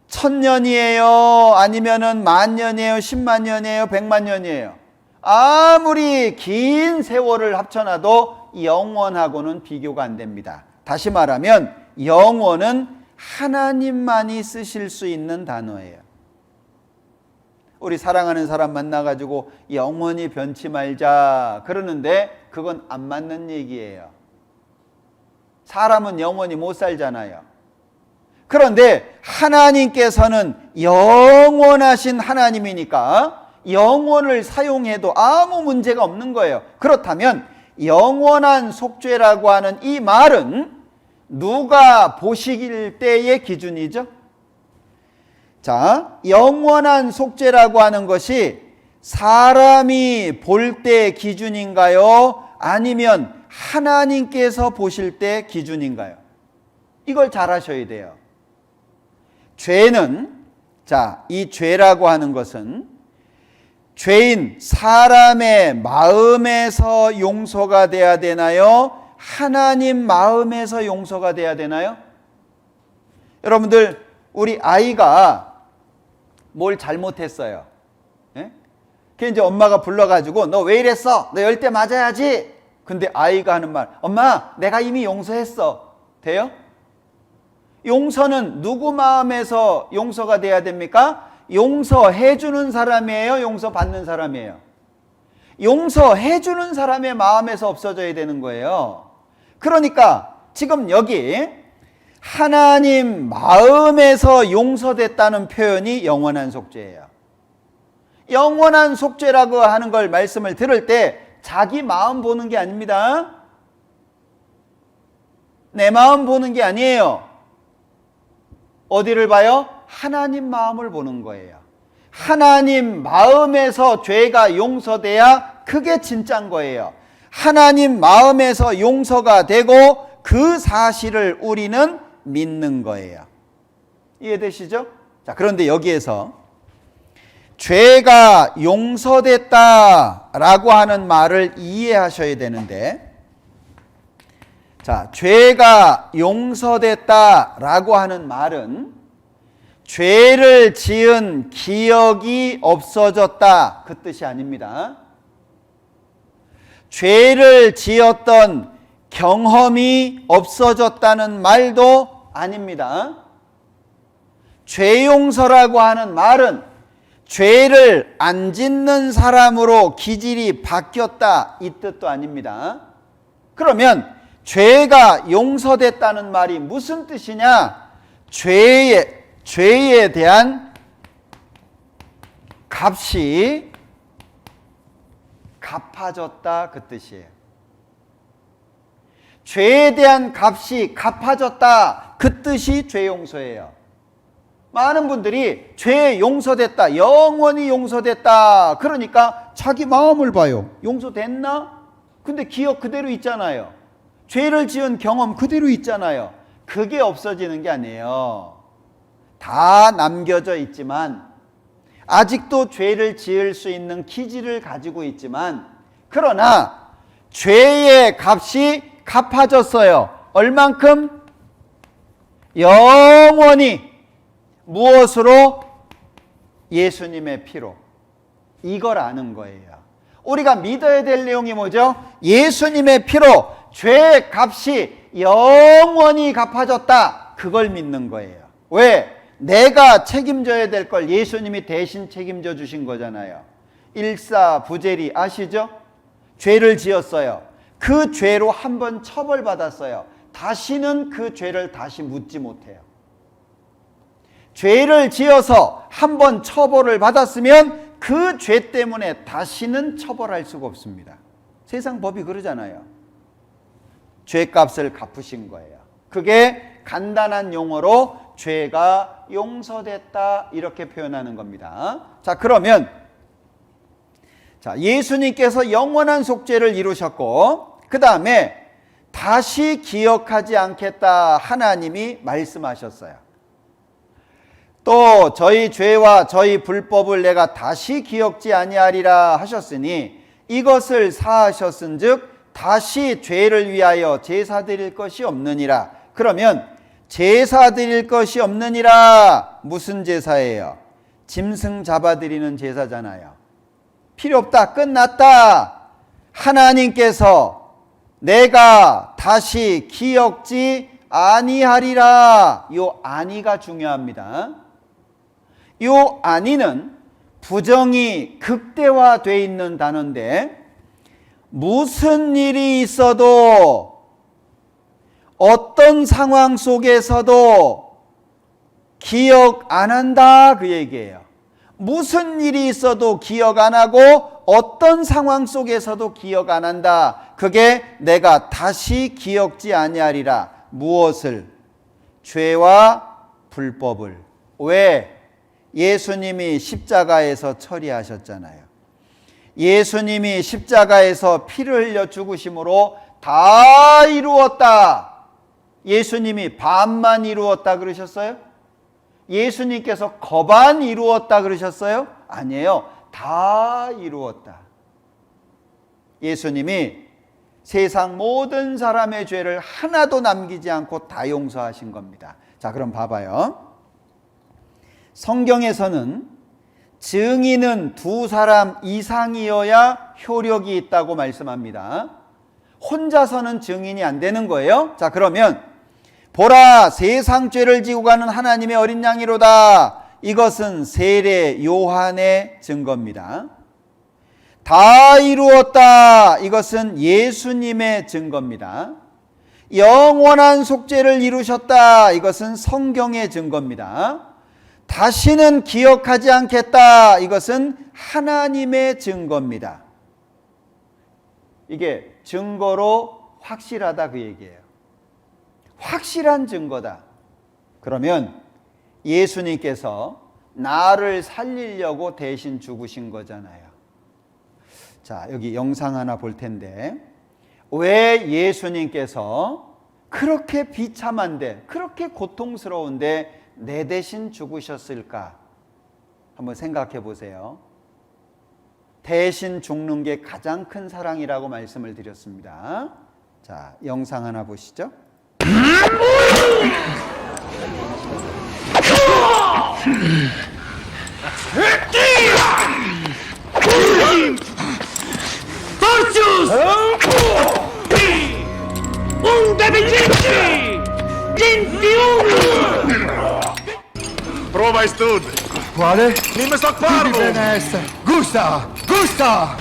1000년이에요? 아니면은 10,000년이에요? 10만 년이에요? 100만 년이에요? 아무리 긴 세월을 합쳐놔도 영원하고는 비교가 안 됩니다. 다시 말하면 영원은 하나님만이 쓰실 수 있는 단어예요. 우리 사랑하는 사람 만나가지고 영원히 변치 말자 그러는데 그건 안 맞는 얘기예요. 사람은 영원히 못 살잖아요. 그런데 하나님께서는 영원하신 하나님이니까 영원을 사용해도 아무 문제가 없는 거예요. 그렇다면 영원한 속죄라고 하는 이 말은 누가 보시길 때의 기준이죠? 자, 영원한 속죄라고 하는 것이 사람이 볼 때 기준인가요? 아니면 하나님께서 보실 때 기준인가요? 이걸 잘 하셔야 돼요. 죄는, 자, 이 죄라고 하는 것은 죄인 사람의 마음에서 용서가 돼야 되나요? 하나님 마음에서 용서가 돼야 되나요? 여러분들, 우리 아이가 뭘 잘못했어요. 예? 그 이제 엄마가 불러가지고 너 왜 이랬어? 너 열 대 맞아야지. 근데 아이가 하는 말, 엄마 내가 이미 용서했어. 돼요? 용서는 누구 마음에서 용서가 돼야 됩니까? 용서해 주는 사람이에요? 용서받는 사람이에요? 용서해 주는 사람의 마음에서 없어져야 되는 거예요. 그러니까 지금 여기 하나님 마음에서 용서됐다는 표현이 영원한 속죄예요. 영원한 속죄라고 하는 걸 말씀을 들을 때 자기 마음 보는 게 아닙니다. 내 마음 보는 게 아니에요. 어디를 봐요? 하나님 마음을 보는 거예요. 하나님 마음에서 죄가 용서돼야 그게 진짜인 거예요. 하나님 마음에서 용서가 되고 그 사실을 우리는 믿는 거예요. 이해되시죠? 자, 그런데 여기에서 죄가 용서됐다라고 하는 말을 이해하셔야 되는데, 자, 죄가 용서됐다라고 하는 말은 죄를 지은 기억이 없어졌다 그 뜻이 아닙니다. 죄를 지었던 경험이 없어졌다는 말도 아닙니다. 죄 용서라고 하는 말은 죄를 안 짓는 사람으로 기질이 바뀌었다 이 뜻도 아닙니다. 그러면 죄가 용서됐다는 말이 무슨 뜻이냐? 죄에 대한 값이 갚아졌다 그 뜻이에요. 죄에 대한 값이 갚아졌다 그 뜻이 죄 용서예요. 많은 분들이 죄 용서됐다, 영원히 용서됐다, 그러니까 자기 마음을 봐요. 용서됐나? 근데 기억 그대로 있잖아요. 죄를 지은 경험 그대로 있잖아요. 그게 없어지는 게 아니에요. 다 남겨져 있지만, 아직도 죄를 지을 수 있는 기질을 가지고 있지만, 그러나 죄의 값이 갚아졌어요. 얼만큼? 영원히. 무엇으로? 예수님의 피로. 이걸 아는 거예요. 우리가 믿어야 될 내용이 뭐죠? 예수님의 피로 죄의 값이 영원히 갚아졌다. 그걸 믿는 거예요. 왜? 내가 책임져야 될 걸 예수님이 대신 책임져 주신 거잖아요. 일사부재리 아시죠? 죄를 지었어요. 그 죄로 한번 처벌받았어요. 다시는 그 죄를 다시 묻지 못해요. 죄를 지어서 한번 처벌을 받았으면 그 죄 때문에 다시는 처벌할 수가 없습니다. 세상 법이 그러잖아요. 죄값을 갚으신 거예요. 그게 간단한 용어로 죄가 용서됐다 이렇게 표현하는 겁니다. 자, 그러면 예수님께서 영원한 속죄를 이루셨고, 그 다음에 다시 기억하지 않겠다 하나님이 말씀하셨어요. 또 저희 죄와 저희 불법을 내가 다시 기억지 아니하리라 하셨으니 이것을 사하셨은즉 다시 죄를 위하여 제사 드릴 것이 없느니라. 그러면 제사 드릴 것이 없느니라 무슨 제사예요? 짐승 잡아드리는 제사잖아요. 필요 없다, 끝났다. 하나님께서 내가 다시 기억지 아니하리라. 요 아니가 중요합니다. 요 아니는 부정이 극대화되어 있는 단어인데, 무슨 일이 있어도 어떤 상황 속에서도 기억 안 한다 그 얘기예요. 무슨 일이 있어도 기억 안 하고 어떤 상황 속에서도 기억 안 한다. 그게 내가 다시 기억지 아니하리라. 무엇을? 죄와 불법을. 왜? 예수님이 십자가에서 처리하셨잖아요. 예수님이 십자가에서 피를 흘려 죽으심으로 다 이루었다. 예수님이 반만 이루었다 그러셨어요? 예수님께서 거반 이루었다 그러셨어요? 아니에요. 다 이루었다. 예수님이 세상 모든 사람의 죄를 하나도 남기지 않고 다 용서하신 겁니다. 자, 그럼 봐봐요. 성경에서는 증인은 두 사람 이상이어야 효력이 있다고 말씀합니다. 혼자서는 증인이 안 되는 거예요. 자, 그러면 보라, 세상 죄를 지고 가는 하나님의 어린 양이로다. 이것은 세례 요한의 증거입니다. 다 이루었다. 이것은 예수님의 증거입니다. 영원한 속죄를 이루셨다. 이것은 성경의 증거입니다. 다시는 기억하지 않겠다. 이것은 하나님의 증거입니다. 이게 증거로 확실하다 그 얘기예요. 확실한 증거다. 그러면 예수님께서 나를 살리려고 대신 죽으신 거잖아요. 자, 여기 영상 하나 볼 텐데, 왜 예수님께서 그렇게 비참한데, 그렇게 고통스러운데 내 대신 죽으셨을까? 한번 생각해 보세요. 대신 죽는 게 가장 큰 사랑이라고 말씀을 드렸습니다. 자, 영상 하나 보시죠. Prova e studo. Quale? Nimm sto Di parlo! benessere. Gusta! Gusta!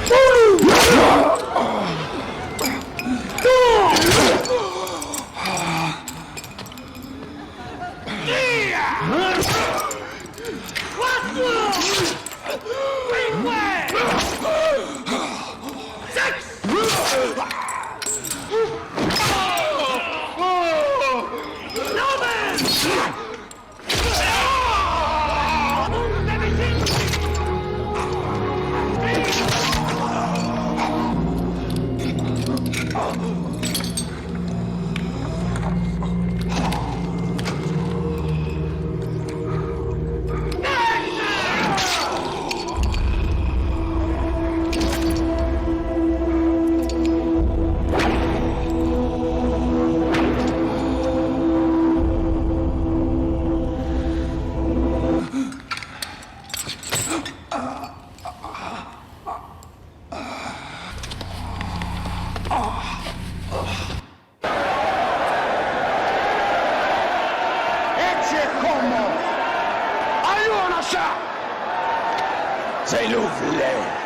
Ecce como! Aiuto! Sei l'ufile!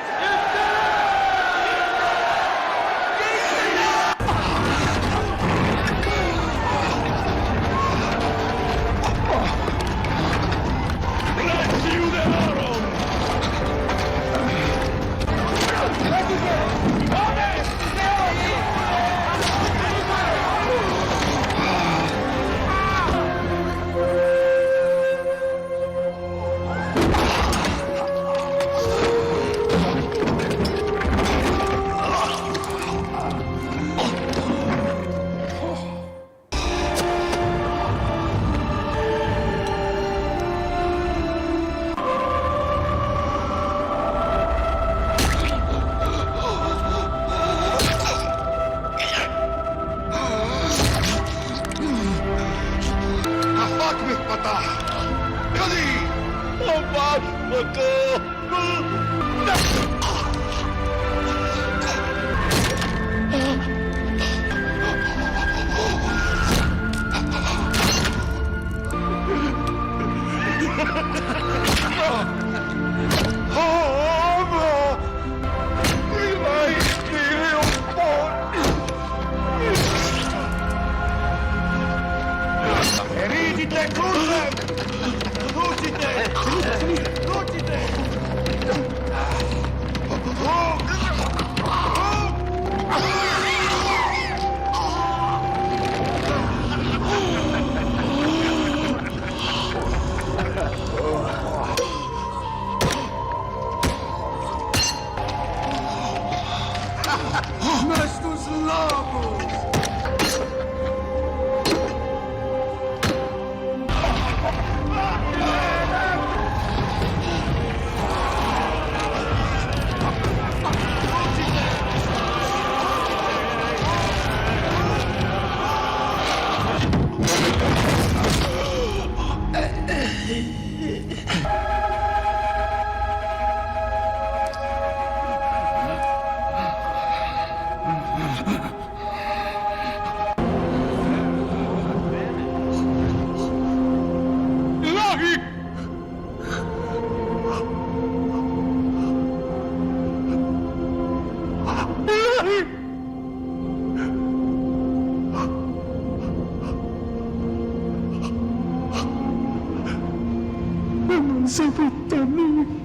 Mestus Labus! Sapetami.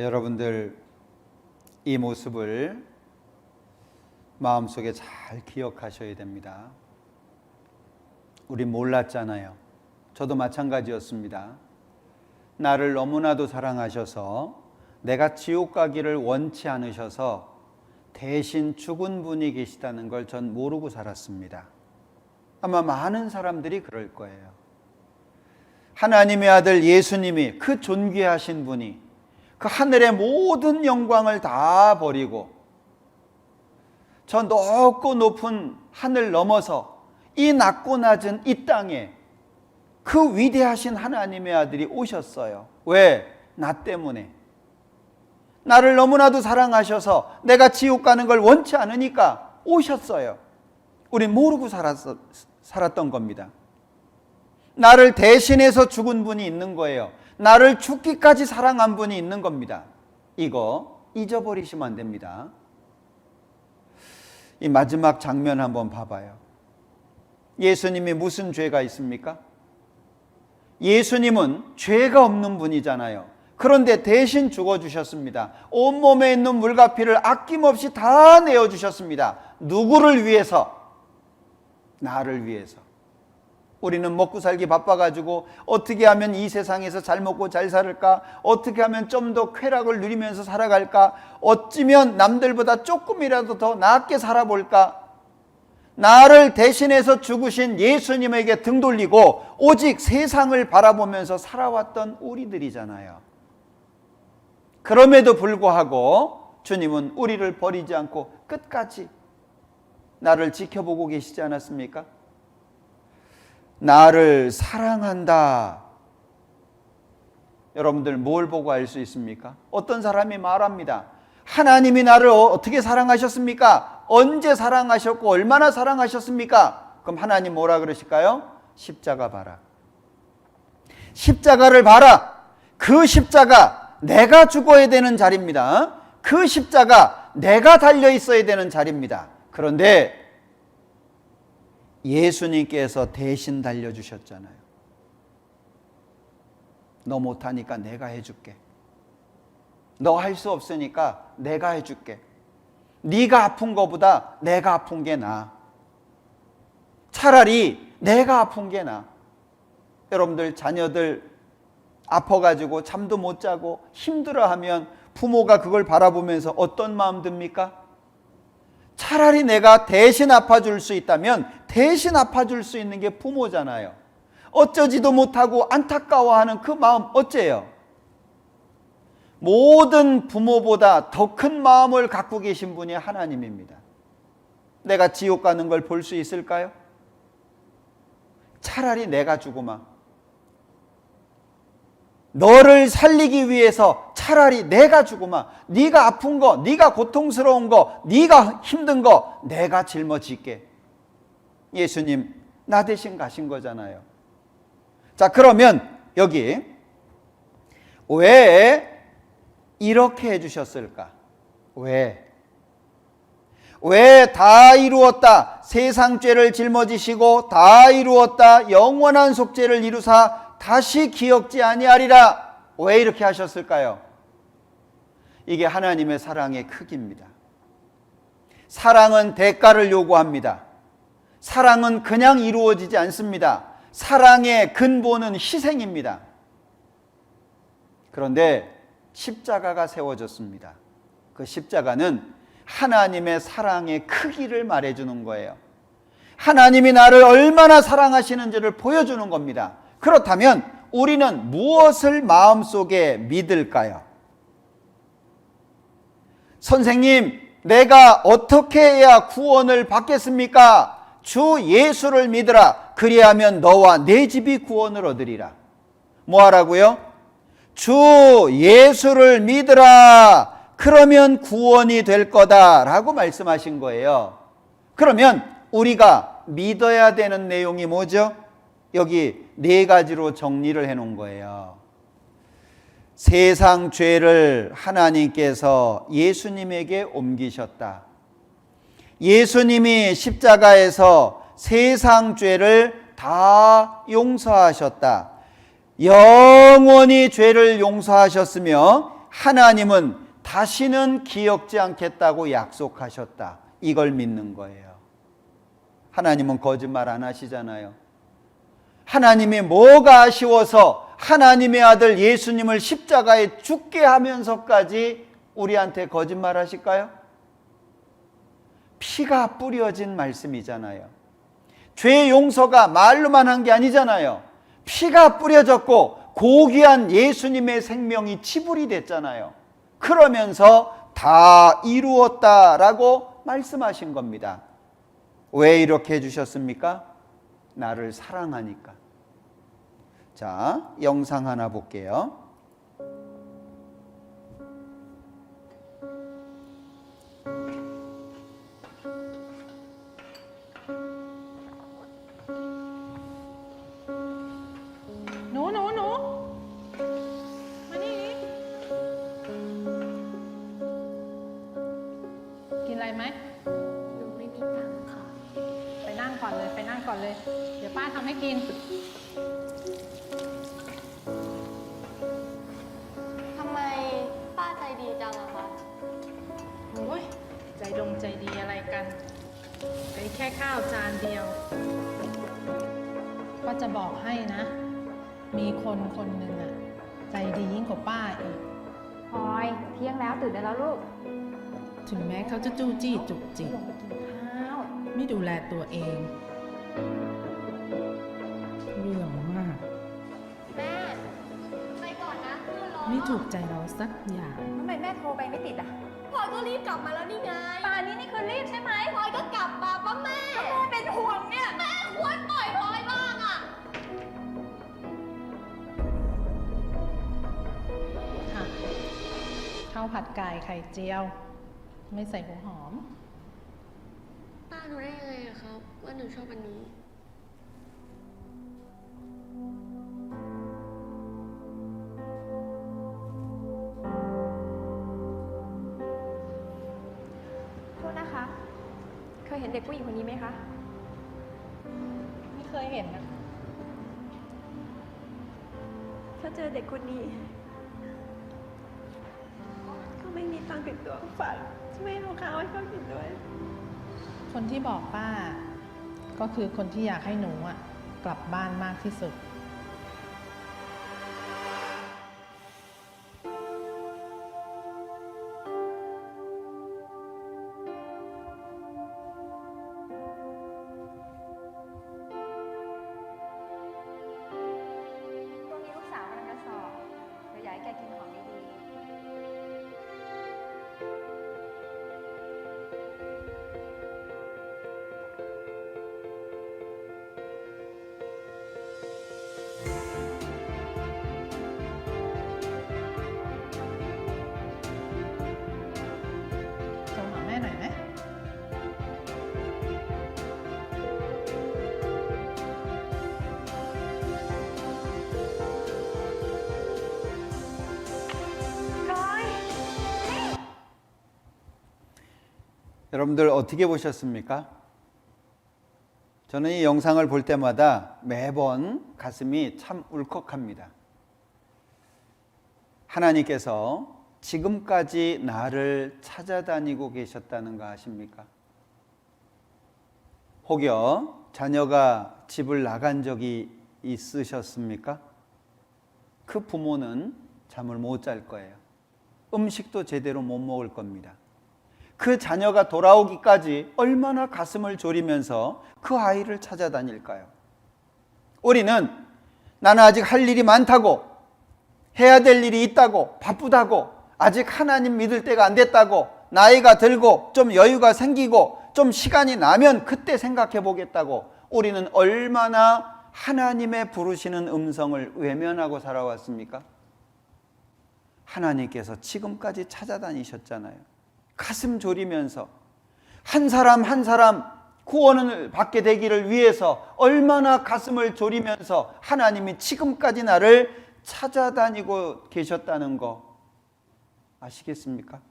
여러분들 이 모습을 마음속에 잘 기억하셔야 됩니다. 우리 몰랐잖아요. 저도 마찬가지였습니다. 나를 너무나도 사랑하셔서 내가 지옥 가기를 원치 않으셔서 대신 죽은 분이 계시다는 걸 전 모르고 살았습니다. 아마 많은 사람들이 그럴 거예요. 하나님의 아들 예수님이, 그 존귀하신 분이 그 하늘의 모든 영광을 다 버리고 저 높고 높은 하늘 넘어서 이 낮고 낮은 이 땅에 그 위대하신 하나님의 아들이 오셨어요. 왜? 나 때문에. 나를 너무나도 사랑하셔서 내가 지옥 가는 걸 원치 않으니까 오셨어요. 우린 모르고 살았던 겁니다. 나를 대신해서 죽은 분이 있는 거예요. 나를 죽기까지 사랑한 분이 있는 겁니다. 이거 잊어버리시면 안 됩니다. 이 마지막 장면 한번 봐봐요. 예수님이 무슨 죄가 있습니까? 예수님은 죄가 없는 분이잖아요. 그런데 대신 죽어주셨습니다. 온몸에 있는 물과 피를 아낌없이 다 내어주셨습니다. 누구를 위해서? 나를 위해서. 우리는 먹고 살기 바빠가지고 어떻게 하면 이 세상에서 잘 먹고 잘 살을까? 어떻게 하면 좀 더 쾌락을 누리면서 살아갈까? 어찌면 남들보다 조금이라도 더 낫게 살아볼까? 나를 대신해서 죽으신 예수님에게 등 돌리고 오직 세상을 바라보면서 살아왔던 우리들이잖아요. 그럼에도 불구하고 주님은 우리를 버리지 않고 끝까지 나를 지켜보고 계시지 않았습니까? 나를 사랑한다. 여러분들 뭘 보고 알 수 있습니까? 어떤 사람이 말합니다. 하나님이 나를 어떻게 사랑하셨습니까? 언제 사랑하셨고 얼마나 사랑하셨습니까? 그럼 하나님 뭐라 그러실까요? 십자가 봐라. 십자가를 봐라. 그 십자가 내가 죽어야 되는 자리입니다. 그 십자가 내가 달려 있어야 되는 자리입니다. 그런데 예수님께서 대신 달려주셨잖아요. 너 못하니까 내가 해줄게. 너 할 수 없으니까 내가 해줄게. 네가 아픈 거보다 내가 아픈 게 나아. 차라리 내가 아픈 게 나아. 여러분들 자녀들 아파가지고 잠도 못 자고 힘들어하면 부모가 그걸 바라보면서 어떤 마음 듭니까? 차라리 내가 대신 아파줄 수 있다면 대신 아파줄 수 있는 게 부모잖아요. 어쩌지도 못하고 안타까워하는 그 마음 어째요? 모든 부모보다 더 큰 마음을 갖고 계신 분이 하나님입니다. 내가 지옥 가는 걸 볼 수 있을까요? 차라리 내가 죽으마. 너를 살리기 위해서 차라리 내가 죽으마. 네가 아픈 거, 네가 고통스러운 거, 네가 힘든 거 내가 짊어질게. 예수님 나 대신 가신 거잖아요. 자, 그러면 여기 왜 이렇게 해주셨을까? 왜 다 이루었다. 세상 죄를 짊어지시고 다 이루었다. 영원한 속죄를 이루사 다시 기억지 아니하리라. 왜 이렇게 하셨을까요? 이게 하나님의 사랑의 크기입니다. 사랑은 대가를 요구합니다. 사랑은 그냥 이루어지지 않습니다. 사랑의 근본은 희생입니다. 그런데 십자가가 세워졌습니다. 그 십자가는 하나님의 사랑의 크기를 말해주는 거예요. 하나님이 나를 얼마나 사랑하시는지를 보여주는 겁니다. 그렇다면 우리는 무엇을 마음속에 믿을까요? 선생님, 내가 어떻게 해야 구원을 받겠습니까? 주 예수를 믿으라. 그리하면 너와 내 집이 구원을 얻으리라. 뭐 하라고요? 주 예수를 믿으라. 그러면 구원이 될 거다라고 말씀하신 거예요. 그러면 우리가 믿어야 되는 내용이 뭐죠? 여기 네 가지로 정리를 해놓은 거예요. 세상 죄를 하나님께서 예수님에게 옮기셨다. 예수님이 십자가에서 세상 죄를 다 용서하셨다. 영원히 죄를 용서하셨으며 하나님은 다시는 기억지 않겠다고 약속하셨다. 이걸 믿는 거예요. 하나님은 거짓말 안 하시잖아요. 하나님이 뭐가 아쉬워서 하나님의 아들 예수님을 십자가에 죽게 하면서까지 우리한테 거짓말 하실까요? 피가 뿌려진 말씀이잖아요. 죄 용서가 말로만 한 게 아니잖아요. 피가 뿌려졌고 고귀한 예수님의 생명이 치불이 됐잖아요. 그러면서 다 이루었다라고 말씀하신 겁니다. 왜 이렇게 해주셨습니까? 나를 사랑하니까. 자, 영상 하나 볼게요.หนูมานี่กินอะไรไหม หนูไม่มีตังค์ค่ะ ไปนั่งก่อนเลย ไปนั่งก่อนเลย เดี๋ยวป้าทำให้กิน ทำไมป้าใจดีจังอะคะ โอ้ยใจดีอะไรกันไอ้แค่ข้าวจานเดียว ก็จะบอกให้นะ มีคนหนึ่งอะใจดียิ่งกว่าป้าอีก พลอยเที่ยงแล้วตื่นได้แล้วลูก ถึงแม้เขาจะจู้จี้จุกจิก ลงไปกินข้าว ไม่ดูแลตัวเอง เรื่องมาก แม่ ไปก่อนนะเพื่อนรอ ไม่ถูกใจเราสักอย่าง ทำไมแม่โทรไปไม่ติดอ่ะ พลอยก็รีบกลับมาแล้วนี่ไง ป่านนี้นี่คือรีบใช่ไหม พลอยก็กลับมาป้าแม่ แม่เป็นห่วงเนี่ย แม่ควรปล่อยพลอยบ้างอะ ค่ะข้าวผัดไก่ไข่เจียว ไม่ใส่หัวหอม ป้ารู้ได้ยังไงอะครับว่าหนูชอบอันนี้ โทษนะคะ เคยเห็นเด็กผู้หญิงคนนี้ไหมคะ ไม่เคยเห็นนะ ถ้าเจอเด็กคนนี้ ก็ไม่มีตังค์ติดตัวฝากไม่เอาข้าวให้เขากินด้วย คนที่บอกป้า ก็คือคนที่อยากให้หนูอะกลับบ้านมากที่สุด ตรงนี้ลูกสาวกำลังจะสอบเดี๋ยวอยากให้แกกินของดีๆ โทรหาแม่หน่อยไหม 여러분들 어떻게 보셨습니까? 저는 이 영상을 볼 때마다 매번 가슴이 참 울컥합니다. 하나님께서 지금까지 나를 찾아다니고 계셨다는 거 아십니까? 혹여 자녀가 집을 나간 적이 있으셨습니까? 그 부모는 잠을 못 잘 거예요. 음식도 제대로 못 먹을 겁니다. 그 자녀가 돌아오기까지 얼마나 가슴을 졸이면서 그 아이를 찾아다닐까요? 우리는 나는 아직 할 일이 많다고, 해야 될 일이 있다고, 바쁘다고, 아직 하나님 믿을 때가 안 됐다고, 나이가 들고 좀 여유가 생기고 좀 시간이 나면 그때 생각해 보겠다고, 우리는 얼마나 하나님의 부르시는 음성을 외면하고 살아왔습니까? 하나님께서 지금까지 찾아다니셨잖아요. 가슴 졸이면서 한 사람 한 사람 구원을 받게 되기를 위해서 얼마나 가슴을 졸이면서 하나님이 지금까지 나를 찾아다니고 계셨다는 거 아시겠습니까?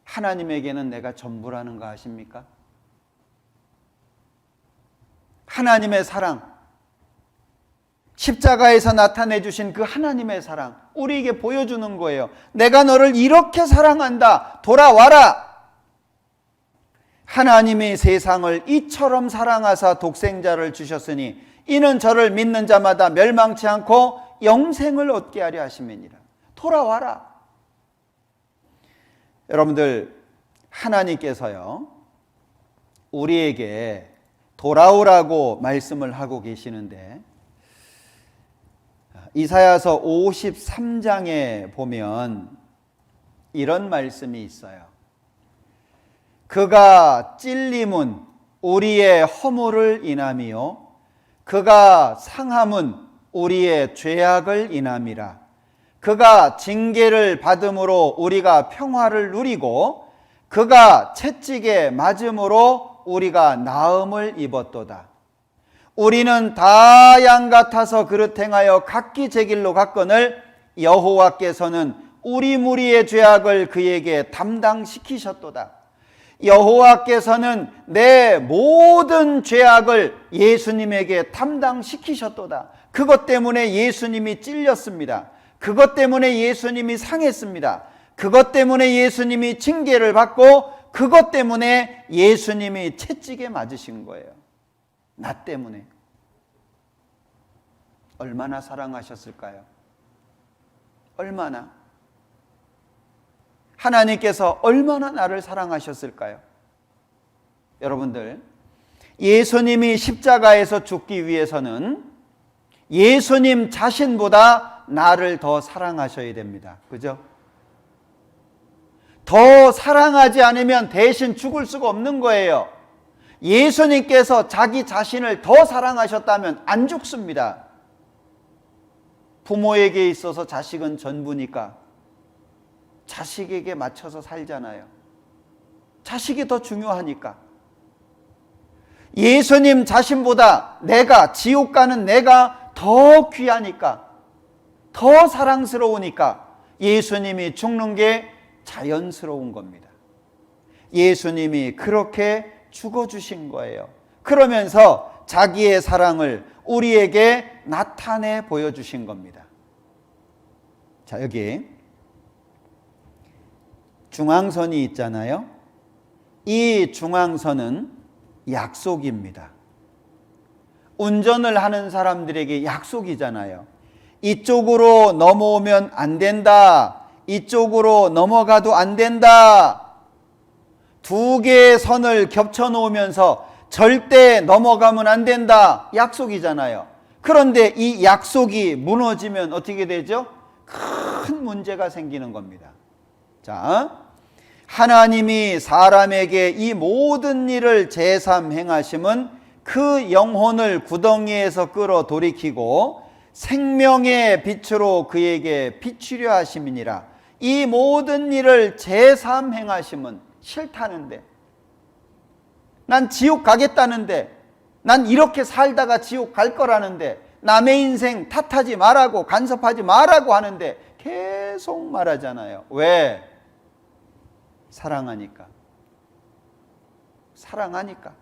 하나님에게는 내가 전부라는 거 아십니까? 하나님의 사랑, 십자가에서 나타내 주신 그 하나님의 사랑, 우리에게 보여주는 거예요. 내가 너를 이렇게 사랑한다. 돌아와라. 하나님이 세상을 이처럼 사랑하사 독생자를 주셨으니 이는 저를 믿는 자마다 멸망치 않고 영생을 얻게 하려 하심이니라. 돌아와라. 여러분들, 하나님께서요, 우리에게 돌아오라고 말씀을 하고 계시는데, 이사야서 53장에 보면 이런 말씀이 있어요. 그가 찔림은 우리의 허물을 인함이요 그가 상함은 우리의 죄악을 인함이라. 그가 징계를 받음으로 우리가 평화를 누리고 그가 채찍에 맞음으로 우리가 나음을 입었도다. 우리는 다 양 같아서 그릇 행하여 각기 제 길로 갔거늘 여호와께서는 우리 무리의 죄악을 그에게 담당시키셨도다. 여호와께서는 내 모든 죄악을 예수님에게 담당시키셨도다. 그것 때문에 예수님이 찔렸습니다. 그것 때문에 예수님이 상했습니다. 그것 때문에 예수님이 징계를 받고 그것 때문에 예수님이 채찍에 맞으신 거예요. 나 때문에. 얼마나 사랑하셨을까요? 얼마나? 하나님께서 얼마나 나를 사랑하셨을까요? 여러분들, 예수님이 십자가에서 죽기 위해서는 예수님 자신보다 나를 더 사랑하셔야 됩니다. 그죠? 더 사랑하지 않으면 대신 죽을 수가 없는 거예요. 예수님께서 자기 자신을 더 사랑하셨다면 안 죽습니다. 부모에게 있어서 자식은 전부니까 자식에게 맞춰서 살잖아요. 자식이 더 중요하니까. 예수님 자신보다 내가, 지옥 가는 내가 더 귀하니까, 더 사랑스러우니까 예수님이 죽는 게 자연스러운 겁니다. 예수님이 그렇게 죽어주신 거예요. 그러면서 자기의 사랑을 우리에게 나타내 보여주신 겁니다. 자, 여기 중앙선이 있잖아요. 이 중앙선은 약속입니다. 운전을 하는 사람들에게 약속이잖아요. 이쪽으로 넘어오면 안 된다. 이쪽으로 넘어가도 안 된다. 두 개의 선을 겹쳐 놓으면서 절대 넘어가면 안 된다. 약속이잖아요. 그런데 이 약속이 무너지면 어떻게 되죠? 큰 문제가 생기는 겁니다. 자, 하나님이 사람에게 이 모든 일을 제삼 행하심은 그 영혼을 구덩이에서 끌어 돌이키고 생명의 빛으로 그에게 비추려 하심이니라. 이 모든 일을 제삼 행하심은 싫다는데, 난 지옥 가겠다는데, 난 이렇게 살다가 지옥 갈 거라는데, 남의 인생 탓하지 말라고, 간섭하지 말라고 하는데 계속 말하잖아요. 왜? 사랑하니까. 사랑하니까.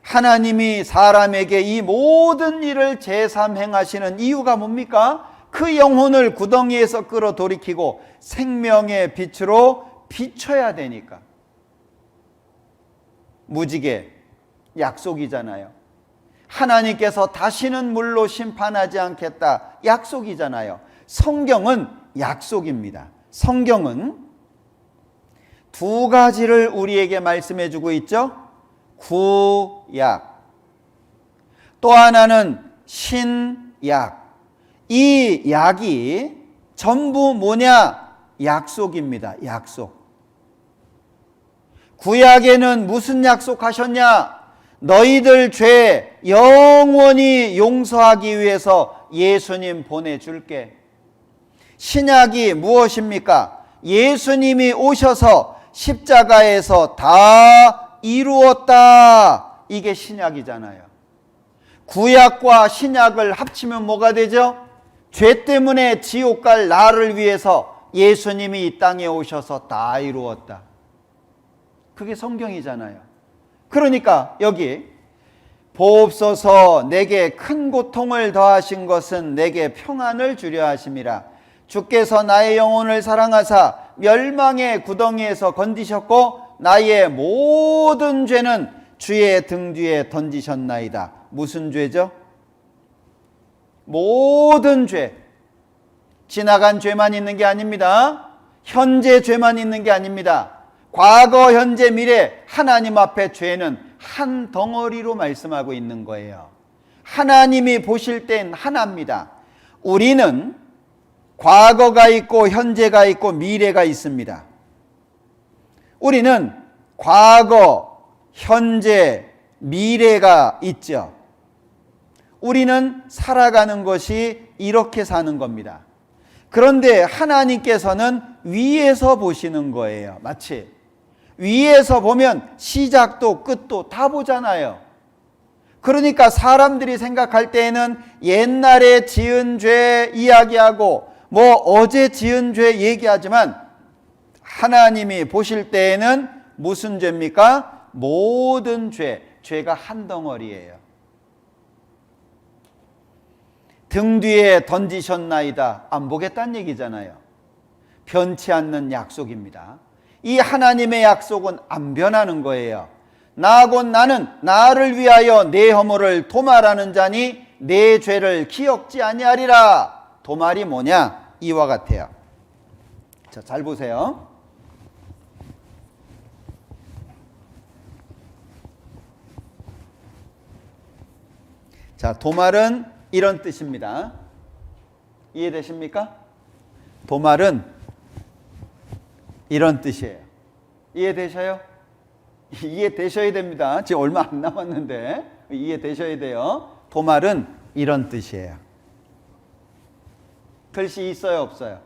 하나님이 사람에게 이 모든 일을 제삼 행하시는 이유가 뭡니까? 그 영혼을 구덩이에서 끌어 돌이키고 생명의 빛으로 비춰야 되니까. 무지개, 약속이잖아요. 하나님께서 다시는 물로 심판하지 않겠다, 약속이잖아요. 성경은 약속입니다. 성경은 두 가지를 우리에게 말씀해 주고 있죠. 구약, 또 하나는 신약. 이 약이 전부 뭐냐? 약속입니다. 약속. 구약에는 무슨 약속하셨냐? 너희들 죄 영원히 용서하기 위해서 예수님 보내줄게. 신약이 무엇입니까? 예수님이 오셔서 십자가에서 다 이루었다. 이게 신약이잖아요. 구약과 신약을 합치면 뭐가 되죠? 죄 때문에 지옥 갈 나를 위해서 예수님이 이 땅에 오셔서 다 이루었다. 그게 성경이잖아요. 그러니까 여기 보옵소서. 내게 큰 고통을 더하신 것은 내게 평안을 주려 하심이라. 주께서 나의 영혼을 사랑하사 멸망의 구덩이에서 건지셨고 나의 모든 죄는 주의 등 뒤에 던지셨나이다. 무슨 죄죠? 모든 죄. 지나간 죄만 있는 게 아닙니다. 현재 죄만 있는 게 아닙니다. 과거, 현재, 미래 하나님 앞에 죄는 한 덩어리로 말씀하고 있는 거예요. 하나님이 보실 땐 하나입니다. 우리는 과거가 있고 현재가 있고 미래가 있습니다. 우리는 과거, 현재, 미래가 있죠. 우리는 살아가는 것이 이렇게 사는 겁니다. 그런데 하나님께서는 위에서 보시는 거예요. 마치 위에서 보면 시작도 끝도 다 보잖아요. 그러니까 사람들이 생각할 때에는 옛날에 지은 죄 이야기하고 뭐 어제 지은 죄 얘기하지만 하나님이 보실 때에는 무슨 죄입니까? 모든 죄, 죄가 한 덩어리예요. 등 뒤에 던지셨나이다. 안 보겠다는 얘기잖아요. 변치 않는 약속입니다. 이 하나님의 약속은 안 변하는 거예요. 나 곧 나는 나를 위하여 내 허물을 도말하는 자니 내 죄를 기억지 아니하리라. 도말이 뭐냐? 이와 같아요. 자, 잘 보세요. 자, 도말은 이런 뜻입니다. 이해되십니까? 도말은 이런 뜻이에요. 이해되셔요? 이해되셔야 됩니다. 지금 얼마 안 남았는데 이해되셔야 돼요. 도말은 이런 뜻이에요. 글씨 있어요, 없어요?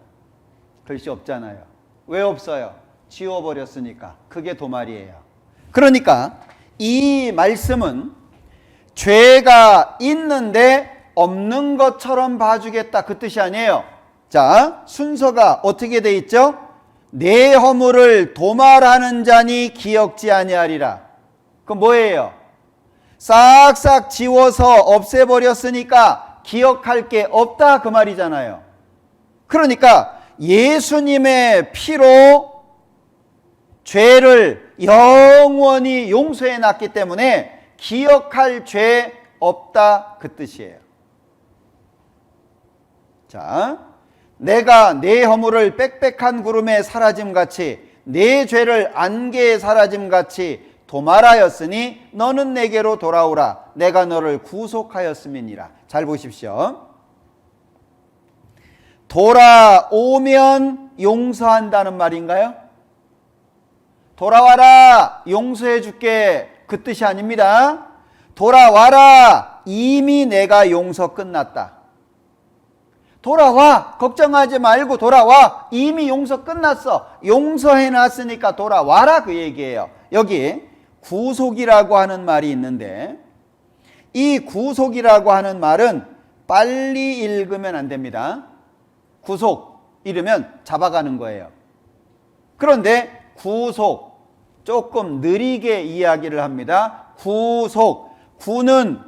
글씨 없잖아요. 왜 없어요? 지워버렸으니까. 그게 도말이에요. 그러니까 이 말씀은 죄가 있는데 없는 것처럼 봐주겠다, 그 뜻이 아니에요. 자, 순서가 어떻게 돼 있죠? 내 허물을 도말하는 자니 기억지 아니하리라. 그건 뭐예요? 싹싹 지워서 없애버렸으니까 기억할 게 없다, 그 말이잖아요. 그러니까 예수님의 피로 죄를 영원히 용서해 놨기 때문에 기억할 죄 없다, 그 뜻이에요. 자, 내가 내 허물을 빽빽한 구름에 사라짐같이 내 죄를 안개에 사라짐같이 도말하였으니 너는 내게로 돌아오라. 내가 너를 구속하였음이니라. 잘 보십시오. 돌아오면 용서한다는 말인가요? 돌아와라, 용서해 줄게, 그 뜻이 아닙니다. 돌아와라, 이미 내가 용서 끝났다. 돌아와, 걱정하지 말고 돌아와, 이미 용서 끝났어. 용서해 놨으니까 돌아와라, 그 얘기예요. 여기 구속이라고 하는 말이 있는데 이 구속이라고 하는 말은 빨리 읽으면 안 됩니다. 구속 이러면 잡아가는 거예요. 그런데 구속 조금 느리게 이야기를 합니다. 구속, 구는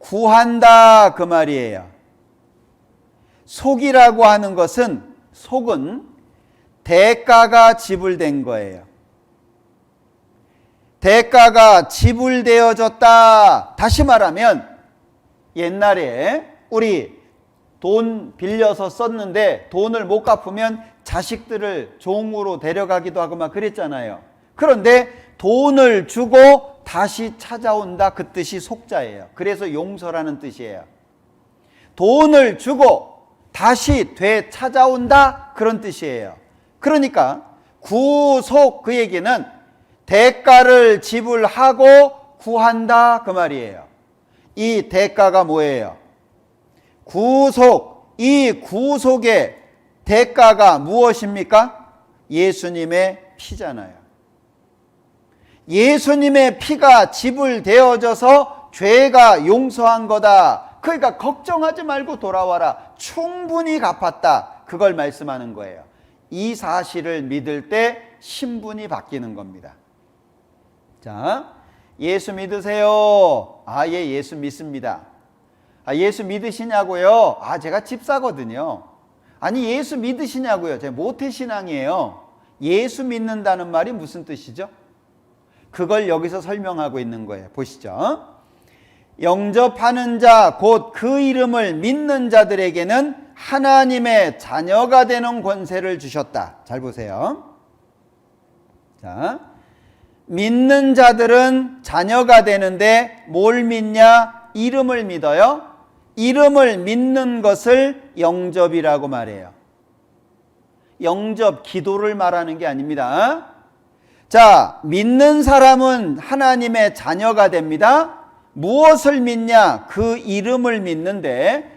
구한다, 그 말이에요. 속이라고 하는 것은, 속은 대가가 지불된 거예요. 대가가 지불되어졌다. 다시 말하면 옛날에 우리 돈 빌려서 썼는데 돈을 못 갚으면 자식들을 종으로 데려가기도 하고 막 그랬잖아요. 그런데 돈을 주고 다시 찾아온다, 그 뜻이 속자예요. 그래서 용서라는 뜻이에요. 돈을 주고 다시 되찾아온다, 그런 뜻이에요. 그러니까 구속, 그 얘기는 대가를 지불하고 구한다, 그 말이에요. 이 대가가 뭐예요? 구속, 이 구속의 대가가 무엇입니까? 예수님의 피잖아요. 예수님의 피가 지불되어져서 죄가 용서한 거다. 그러니까 걱정하지 말고 돌아와라. 충분히 갚았다. 그걸 말씀하는 거예요. 이 사실을 믿을 때 신분이 바뀌는 겁니다. 자, 예수 믿으세요? 아, 예, 예수 믿습니다. 아, 예수 믿으시냐고요? 아, 제가 집사거든요. 아니, 예수 믿으시냐고요? 제가 모태신앙이에요. 예수 믿는다는 말이 무슨 뜻이죠? 그걸 여기서 설명하고 있는 거예요. 보시죠. 영접하는 자, 곧 그 이름을 믿는 자들에게는 하나님의 자녀가 되는 권세를 주셨다. 잘 보세요. 자, 믿는 자들은 자녀가 되는데 뭘 믿냐? 이름을 믿어요. 이름을 믿는 것을 영접이라고 말해요. 영접, 기도를 말하는 게 아닙니다. 자, 믿는 사람은 하나님의 자녀가 됩니다. 무엇을 믿냐? 그 이름을 믿는데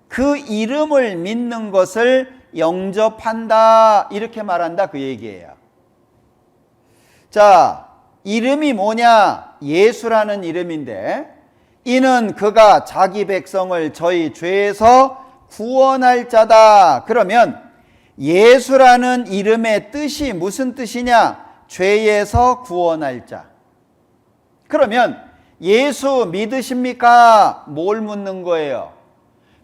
그 이름을 믿는 것을 영접한다. 이렇게 말한다. 그 얘기예요. 자, 이름이 뭐냐? 예수라는 이름인데 이는 그가 자기 백성을 저희 죄에서 구원할 자다. 그러면 예수라는 이름의 뜻이 무슨 뜻이냐? 죄에서 구원할 자. 그러면 예수 믿으십니까? 뭘 묻는 거예요?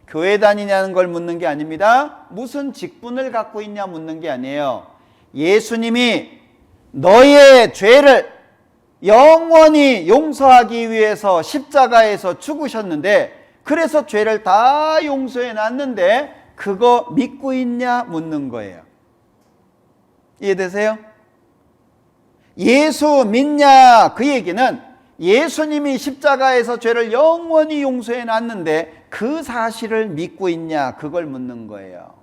교회 다니냐는 걸 묻는 게 아닙니다. 무슨 직분을 갖고 있냐 묻는 게 아니에요. 예수님이 너의 죄를 영원히 용서하기 위해서 십자가에서 죽으셨는데 그래서 죄를 다 용서해 놨는데 그거 믿고 있냐 묻는 거예요. 이해되세요? 예수 믿냐 그 얘기는 예수님이 십자가에서 죄를 영원히 용서해 놨는데 그 사실을 믿고 있냐 그걸 묻는 거예요.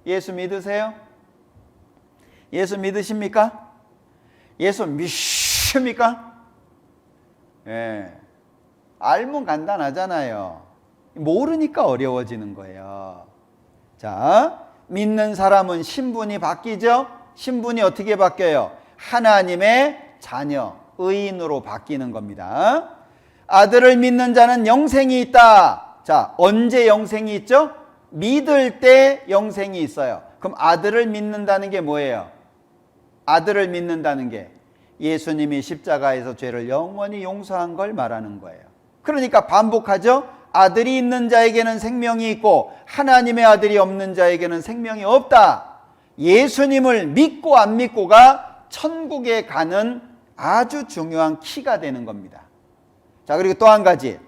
예수 믿으세요? 예수 믿으십니까? 예수 믿습니까? 예. 알면 간단하잖아요. 모르니까 어려워지는 거예요. 자, 믿는 사람은 신분이 바뀌죠? 신분이 어떻게 바뀌어요? 하나님의 자녀, 의인으로 바뀌는 겁니다. 아들을 믿는 자는 영생이 있다. 자, 언제 영생이 있죠? 믿을 때 영생이 있어요. 그럼 아들을 믿는다는 게 뭐예요? 아들을 믿는다는 게 예수님이 십자가에서 죄를 영원히 용서한 걸 말하는 거예요. 그러니까 반복하죠. 아들이 있는 자에게는 생명이 있고 하나님의 아들이 없는 자에게는 생명이 없다. 예수님을 믿고 안 믿고가 천국에 가는 아주 중요한 키가 되는 겁니다. 자, 그리고 또 한 가지.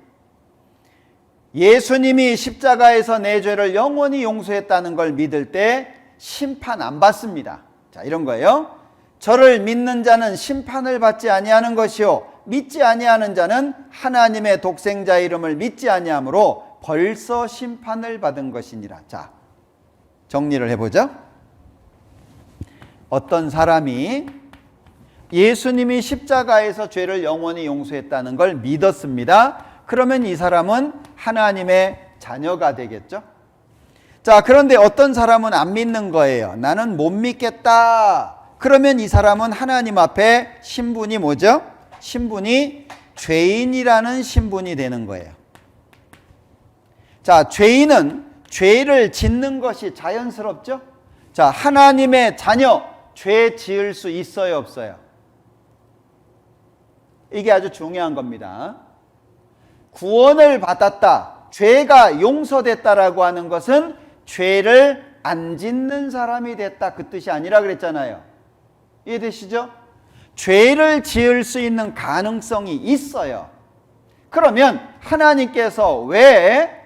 예수님이 십자가에서 내 죄를 영원히 용서했다는 걸 믿을 때 심판 안 받습니다. 자, 이런 거예요. 저를 믿는 자는 심판을 받지 아니하는 것이요 믿지 아니하는 자는 하나님의 독생자 이름을 믿지 아니하므로 벌써 심판을 받은 것이니라. 자, 정리를 해보죠. 어떤 사람이 예수님이 십자가에서 죄를 영원히 용서했다는 걸 믿었습니다. 그러면 이 사람은 하나님의 자녀가 되겠죠. 자, 그런데 어떤 사람은 안 믿는 거예요. 나는 못 믿겠다. 그러면 이 사람은 하나님 앞에 신분이 뭐죠? 신분이 죄인이라는 신분이 되는 거예요. 자, 죄인은 죄를 짓는 것이 자연스럽죠? 자, 하나님의 자녀, 죄 지을 수 있어요, 없어요? 이게 아주 중요한 겁니다. 구원을 받았다, 죄가 용서됐다라고 하는 것은 죄를 안 짓는 사람이 됐다 그 뜻이 아니라 그랬잖아요. 이해되시죠? 죄를 지을 수 있는 가능성이 있어요. 그러면 하나님께서 왜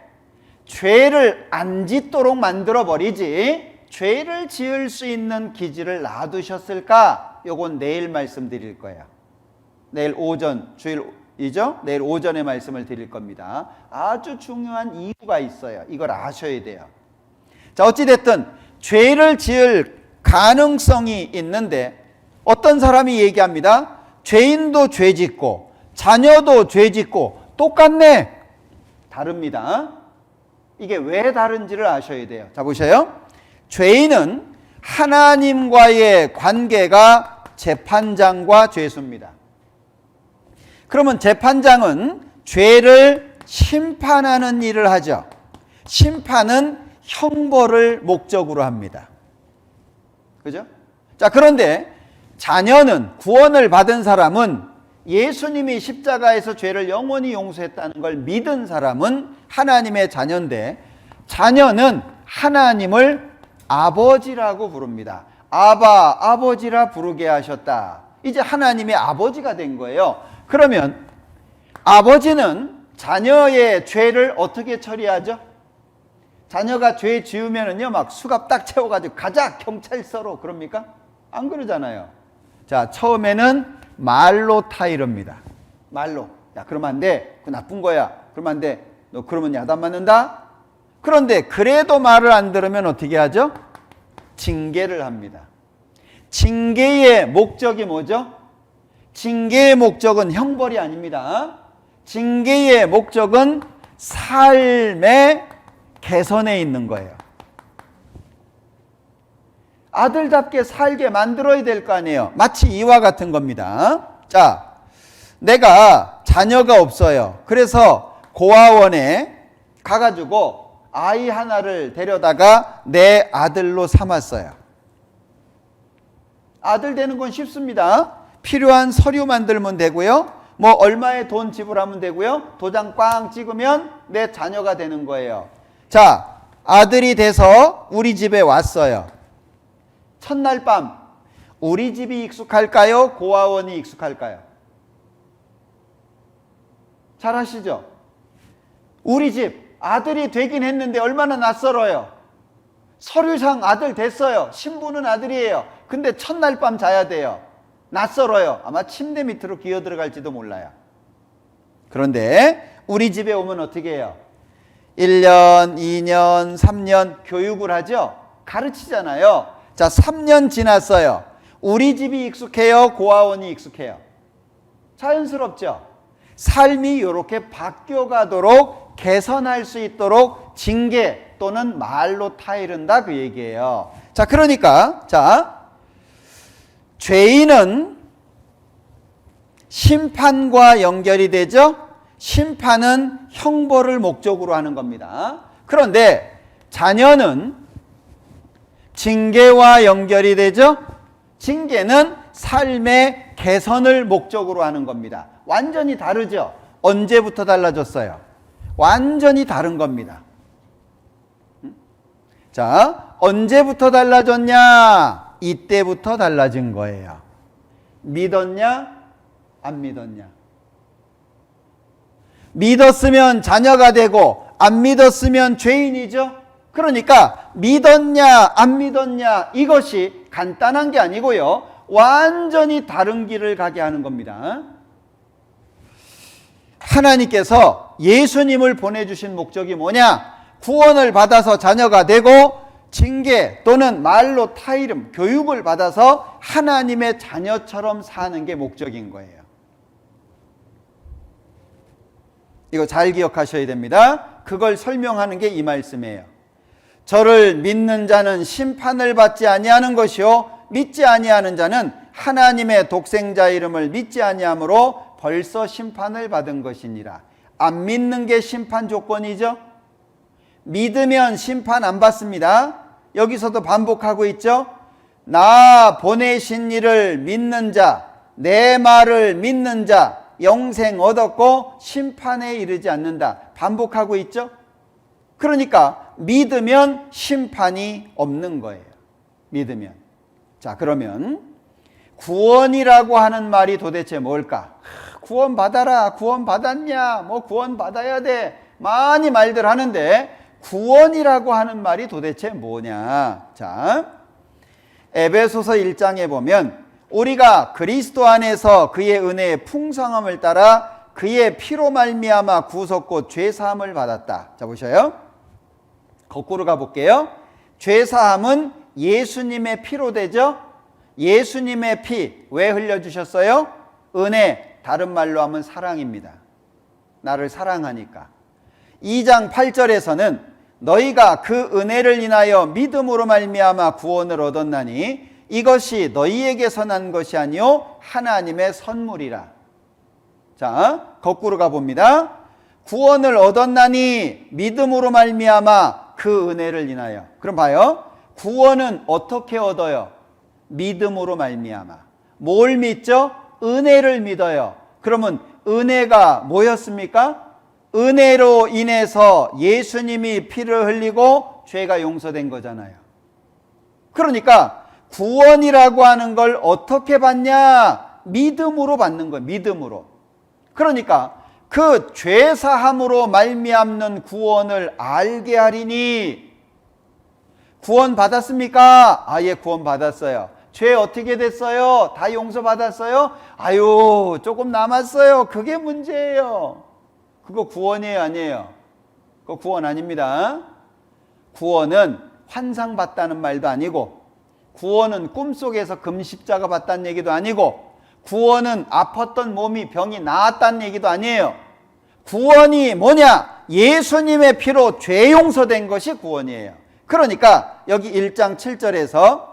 죄를 안 짓도록 만들어 버리지 죄를 지을 수 있는 기질을 놔두셨을까? 요건 내일 말씀드릴 거예요. 내일 오전, 주일이죠? 내일 오전에 말씀을 드릴 겁니다. 아주 중요한 이유가 있어요. 이걸 아셔야 돼요. 자, 어찌됐든 죄를 지을 가능성이 있는데 어떤 사람이 얘기합니다. 죄인도 죄 짓고 자녀도 죄 짓고 똑같네. 다릅니다. 이게 왜 다른지를 아셔야 돼요. 자, 보세요. 죄인은 하나님과의 관계가 재판장과 죄수입니다. 그러면 재판장은 죄를 심판하는 일을 하죠. 심판은 형벌을 목적으로 합니다. 그죠? 자, 그런데 자녀는, 구원을 받은 사람은 예수님이 십자가에서 죄를 영원히 용서했다는 걸 믿은 사람은 하나님의 자녀인데, 자녀는 하나님을 아버지라고 부릅니다. 아바, 아버지라 부르게 하셨다. 이제 하나님의 아버지가 된 거예요. 그러면 아버지는 자녀의 죄를 어떻게 처리하죠? 자녀가 죄 지으면은요, 막 수갑 딱 채워가지고 가자 경찰서로 그럽니까? 안 그러잖아요. 자, 처음에는 말로 타이릅니다. 말로. 야, 그러면 안 돼. 그거 나쁜 거야. 그러면 안 돼. 너 그러면 야단 맞는다? 그런데 그래도 말을 안 들으면 어떻게 하죠? 징계를 합니다. 징계의 목적이 뭐죠? 징계의 목적은 형벌이 아닙니다. 징계의 목적은 삶의 개선에 있는 거예요. 아들답게 살게 만들어야 될 거 아니에요. 마치 이와 같은 겁니다. 자, 내가 자녀가 없어요. 그래서 고아원에 가가지고 아이 하나를 데려다가 내 아들로 삼았어요. 아들 되는 건 쉽습니다. 필요한 서류 만들면 되고요. 뭐 얼마의 돈 지불하면 되고요. 도장 꽝 찍으면 내 자녀가 되는 거예요. 자, 아들이 돼서 우리 집에 왔어요. 첫날 밤 우리 집이 익숙할까요? 고아원이 익숙할까요? 잘 아시죠? 우리 집 아들이 되긴 했는데 얼마나 낯설어요. 서류상 아들 됐어요. 신부는 아들이에요. 근데 첫날 밤 자야 돼요. 낯설어요. 아마 침대 밑으로 기어 들어갈지도 몰라요. 그런데 우리 집에 오면 어떻게 해요? 1년, 2년, 3년 교육을 하죠? 가르치잖아요. 자, 3년 지났어요. 우리 집이 익숙해요? 고아원이 익숙해요? 자연스럽죠? 삶이 이렇게 바뀌어가도록 개선할 수 있도록 징계 또는 말로 타이른다 그 얘기예요. 자, 그러니까 죄인은 심판과 연결이 되죠. 심판은 형벌을 목적으로 하는 겁니다. 그런데 자녀는 징계와 연결이 되죠. 징계는 삶의 개선을 목적으로 하는 겁니다. 완전히 다르죠. 언제부터 달라졌어요? 완전히 다른 겁니다. 자, 언제부터 달라졌냐? 이때부터 달라진 거예요. 믿었냐? 안 믿었냐? 믿었으면 자녀가 되고 안 믿었으면 죄인이죠. 그러니까 믿었냐 안 믿었냐 이것이 간단한 게 아니고요. 완전히 다른 길을 가게 하는 겁니다. 하나님께서 예수님을 보내주신 목적이 뭐냐? 구원을 받아서 자녀가 되고 징계 또는 말로 타이름, 교육을 받아서 하나님의 자녀처럼 사는 게 목적인 거예요. 이거 잘 기억하셔야 됩니다. 그걸 설명하는 게 이 말씀이에요. 저를 믿는 자는 심판을 받지 아니하는 것이요 믿지 아니하는 자는 하나님의 독생자 이름을 믿지 아니함으로 벌써 심판을 받은 것이니라. 안 믿는 게 심판 조건이죠. 믿으면 심판 안 받습니다. 여기서도 반복하고 있죠. 나 보내신 이를 믿는 자, 내 말을 믿는 자 영생 얻었고 심판에 이르지 않는다. 반복하고 있죠. 그러니까 믿으면 심판이 없는 거예요. 믿으면. 자, 그러면 구원이라고 하는 말이 도대체 뭘까? 구원 받아라, 구원 받았냐, 뭐 구원 받아야 돼, 많이 말들 하는데 구원이라고 하는 말이 도대체 뭐냐? 자, 에베소서 1장에 보면 우리가 그리스도 안에서 그의 은혜의 풍성함을 따라 그의 피로 말미암아 구속곧 죄사함을 받았다. 자, 보셔요. 거꾸로 가볼게요. 죄사함은 예수님의 피로 되죠. 예수님의 피 왜 흘려주셨어요? 은혜, 다른 말로 하면 사랑입니다. 나를 사랑하니까. 2장 8절에서는 너희가 그 은혜를 인하여 믿음으로 말미암아 구원을 얻었나니 이것이 너희에게서 난 것이 아니요 하나님의 선물이라. 자, 거꾸로 가봅니다. 구원을 얻었나니 믿음으로 말미암아 그 은혜를 인하여. 그럼 봐요. 구원은 어떻게 얻어요? 믿음으로 말미암아. 뭘 믿죠? 은혜를 믿어요. 그러면 은혜가 뭐였습니까? 은혜로 인해서 예수님이 피를 흘리고 죄가 용서된 거잖아요. 그러니까 구원이라고 하는 걸 어떻게 받냐? 믿음으로 받는 거예요. 믿음으로. 그러니까 그 죄사함으로 말미암는 구원을 알게 하리니. 구원 받았습니까? 예, 구원 받았어요. 죄 어떻게 됐어요? 다 용서받았어요? 아유, 조금 남았어요. 그게 문제예요. 그거 구원이에요, 아니에요? 그거 구원 아닙니다. 구원은 환상 봤다는 말도 아니고, 구원은 꿈속에서 금십자가 봤다는 얘기도 아니고, 구원은 아팠던 몸이 병이 나았다는 얘기도 아니에요. 구원이 뭐냐? 예수님의 피로 죄 용서된 것이 구원이에요. 그러니까 여기 1장 7절에서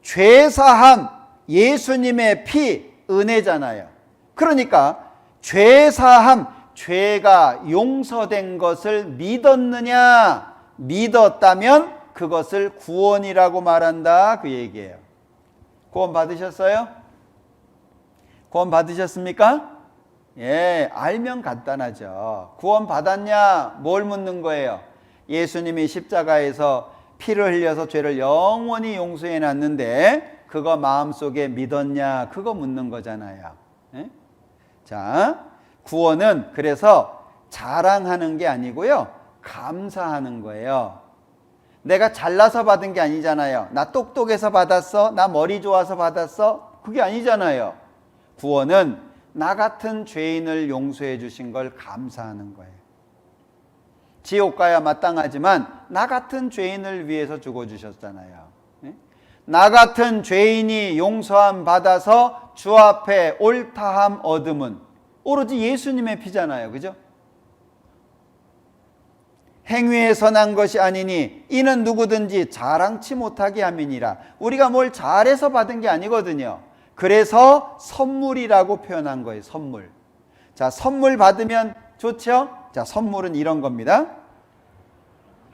죄사함, 예수님의 피, 은혜잖아요. 그러니까 죄사함, 죄가 용서된 것을 믿었느냐? 믿었다면 그것을 구원이라고 말한다, 그 얘기예요. 구원 받으셨어요? 구원 받으셨습니까? 예, 알면 간단하죠. 구원 받았냐? 뭘 묻는 거예요? 예수님이 십자가에서 피를 흘려서 죄를 영원히 용서해 놨는데 그거 마음속에 믿었냐? 그거 묻는 거잖아요. 예? 자, 구원은 그래서 자랑하는 게 아니고요, 감사하는 거예요. 내가 잘나서 받은 게 아니잖아요. 나 똑똑해서 받았어? 나 머리 좋아서 받았어? 그게 아니잖아요. 구원은 나 같은 죄인을 용서해 주신 걸 감사하는 거예요. 지옥 가야 마땅하지만 나 같은 죄인을 위해서 죽어주셨잖아요. 나 같은 죄인이 용서함 받아서 주 앞에 옳다함 얻음은 오로지 예수님의 피잖아요. 그죠? 행위에서 난 것이 아니니 이는 누구든지 자랑치 못하게 함이니라. 우리가 뭘 잘해서 받은 게 아니거든요. 그래서 선물이라고 표현한 거예요. 선물. 자, 선물 받으면 좋죠? 자, 선물은 이런 겁니다.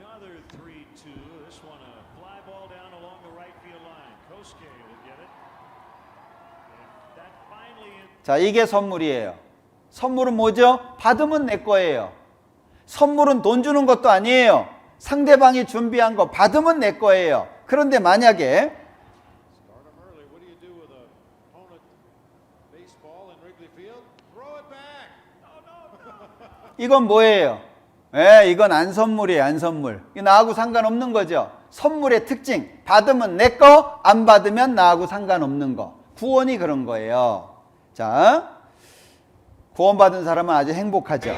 Another 3-2. This one a fly ball down along the right field line. Kosuke will get it. And that finally. 자, 이게 선물이에요. 선물은 뭐죠? 받으면 내 거예요. 선물은 돈 주는 것도 아니에요. 상대방이 준비한 거 받으면 내 거예요. 그런데 만약에 Start him early. What do you do with a opponent baseball in Wrigley Field? Throw it back. No. 이건 뭐예요? 이건 안 선물이에요. 안 선물. 이거 나하고 상관없는 거죠. 선물의 특징. 받으면 내 거, 안 받으면 나하고 상관없는 거. 구원이 그런 거예요. 자, 구원받은 사람은 아주 행복하죠.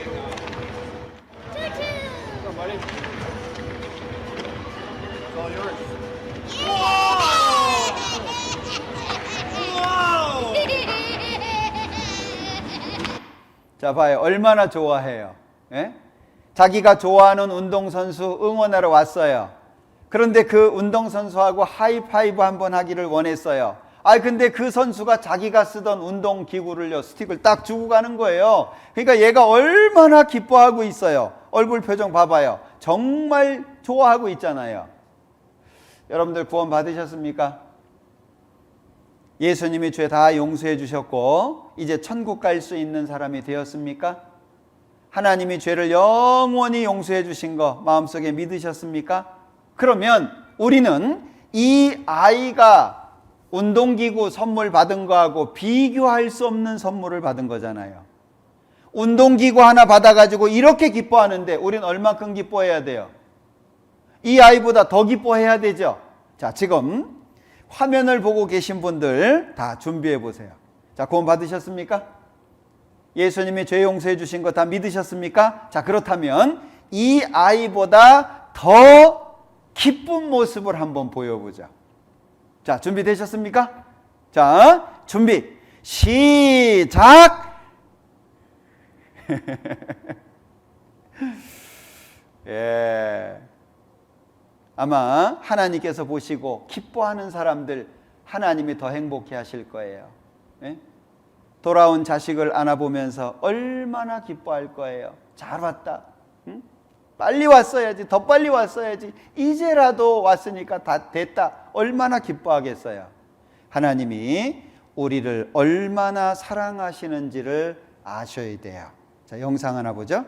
자, 봐요. 얼마나 좋아해요. 예? 자기가 좋아하는 운동선수 응원하러 왔어요. 그런데 그 운동선수하고 하이파이브 한번 하기를 원했어요. 근데 그 선수가 자기가 쓰던 운동기구를요, 스틱을 딱 주고 가는 거예요. 그러니까 얘가 얼마나 기뻐하고 있어요. 얼굴 표정 봐봐요. 정말 좋아하고 있잖아요. 여러분들 구원 받으셨습니까? 예수님이 죄 다 용서해 주셨고 이제 천국 갈 수 있는 사람이 되었습니까? 하나님이 죄를 영원히 용서해 주신 거 마음속에 믿으셨습니까? 그러면 우리는 이 아이가 운동기구 선물 받은 거하고 비교할 수 없는 선물을 받은 거잖아요. 운동기구 하나 받아가지고 이렇게 기뻐하는데 우린 얼만큼 기뻐해야 돼요? 이 아이보다 더 기뻐해야 되죠. 자, 지금 화면을 보고 계신 분들 다 준비해 보세요. 자, 구원 받으셨습니까? 예수님이 죄 용서해 주신 거 다 믿으셨습니까? 자, 그렇다면 이 아이보다 더 기쁜 모습을 한번 보여보자. 자, 준비되셨습니까? 자, 준비 시작. 예. 아마 하나님께서 보시고 기뻐하는 사람들 하나님이 더 행복해 하실 거예요. 예? 돌아온 자식을 안아보면서 얼마나 기뻐할 거예요. 잘 왔다. 응? 빨리 왔어야지. 더 빨리 왔어야지. 이제라도 왔으니까 다 됐다. 얼마나 기뻐하겠어요. 하나님이 우리를 얼마나 사랑하시는지를 아셔야 돼요. 자, 영상 하나 보죠.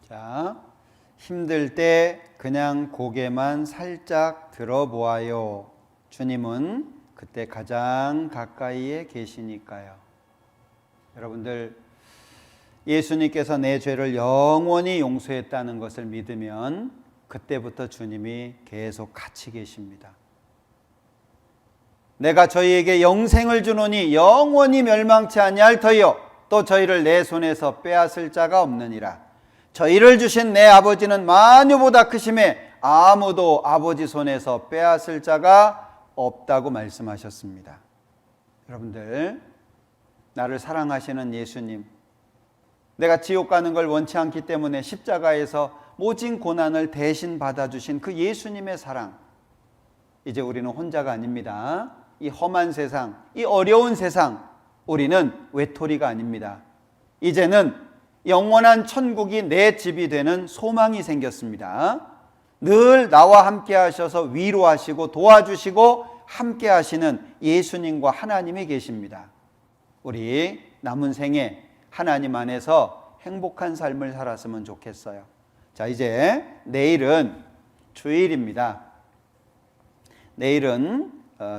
자, 힘들 때 그냥 고개만 살짝 들어보아요. 주님은 그때 가장 가까이에 계시니까요. 여러분들, 예수님께서 내 죄를 영원히 용서했다는 것을 믿으면 그때부터 주님이 계속 같이 계십니다. 내가 저희에게 영생을 주노니 영원히 멸망치 아니할 터이요 또 저희를 내 손에서 빼앗을 자가 없느니라. 저희를 주신 내 아버지는 만유보다 크심에 아무도 아버지 손에서 빼앗을 자가 없다고 말씀하셨습니다. 여러분들, 나를 사랑하시는 예수님, 내가 지옥 가는 걸 원치 않기 때문에 십자가에서 모진 고난을 대신 받아주신 그 예수님의 사랑, 이제 우리는 혼자가 아닙니다. 이 험한 세상, 이 어려운 세상, 우리는 외톨이가 아닙니다. 이제는 영원한 천국이 내 집이 되는 소망이 생겼습니다. 늘 나와 함께 하셔서 위로하시고 도와주시고 함께 하시는 예수님과 하나님이 계십니다. 우리 남은 생에 하나님 안에서 행복한 삶을 살았으면 좋겠어요. 자, 이제 내일은 주일입니다. 내일은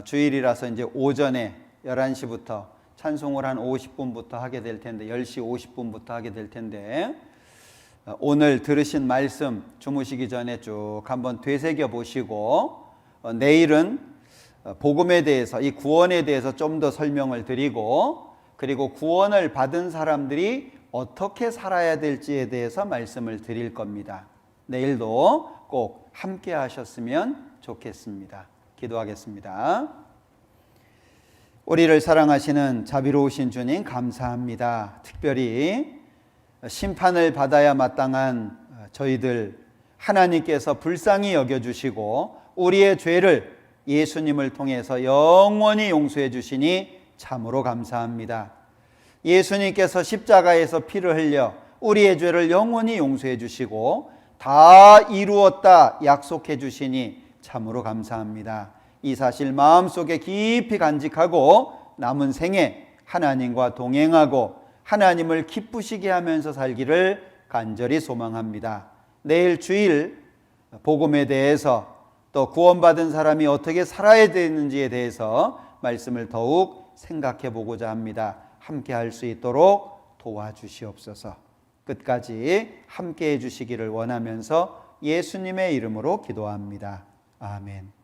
주일이라서 이제 오전에 11시부터 찬송을 한 50분부터 하게 될 텐데 10시 50분부터 하게 될 텐데 오늘 들으신 말씀 주무시기 전에 쭉 한번 되새겨 보시고 내일은 복음에 대해서, 이 구원에 대해서 좀 더 설명을 드리고, 그리고 구원을 받은 사람들이 어떻게 살아야 될지에 대해서 말씀을 드릴 겁니다. 내일도 꼭 함께 하셨으면 좋겠습니다. 기도하겠습니다. 우리를 사랑하시는 자비로우신 주님, 감사합니다. 특별히 심판을 받아야 마땅한 저희들 하나님께서 불쌍히 여겨주시고 우리의 죄를 예수님을 통해서 영원히 용서해 주시니 참으로 감사합니다. 예수님께서 십자가에서 피를 흘려 우리의 죄를 영원히 용서해 주시고 다 이루었다 약속해 주시니 참으로 감사합니다. 이 사실 마음속에 깊이 간직하고 남은 생에 하나님과 동행하고 하나님을 기쁘시게 하면서 살기를 간절히 소망합니다. 내일 주일 복음에 대해서 또 구원받은 사람이 어떻게 살아야 되는지에 대해서 말씀을 더욱 생각해 보고자 합니다. 함께 할 수 있도록 도와주시옵소서. 끝까지 함께 해주시기를 원하면서 예수님의 이름으로 기도합니다. 아멘.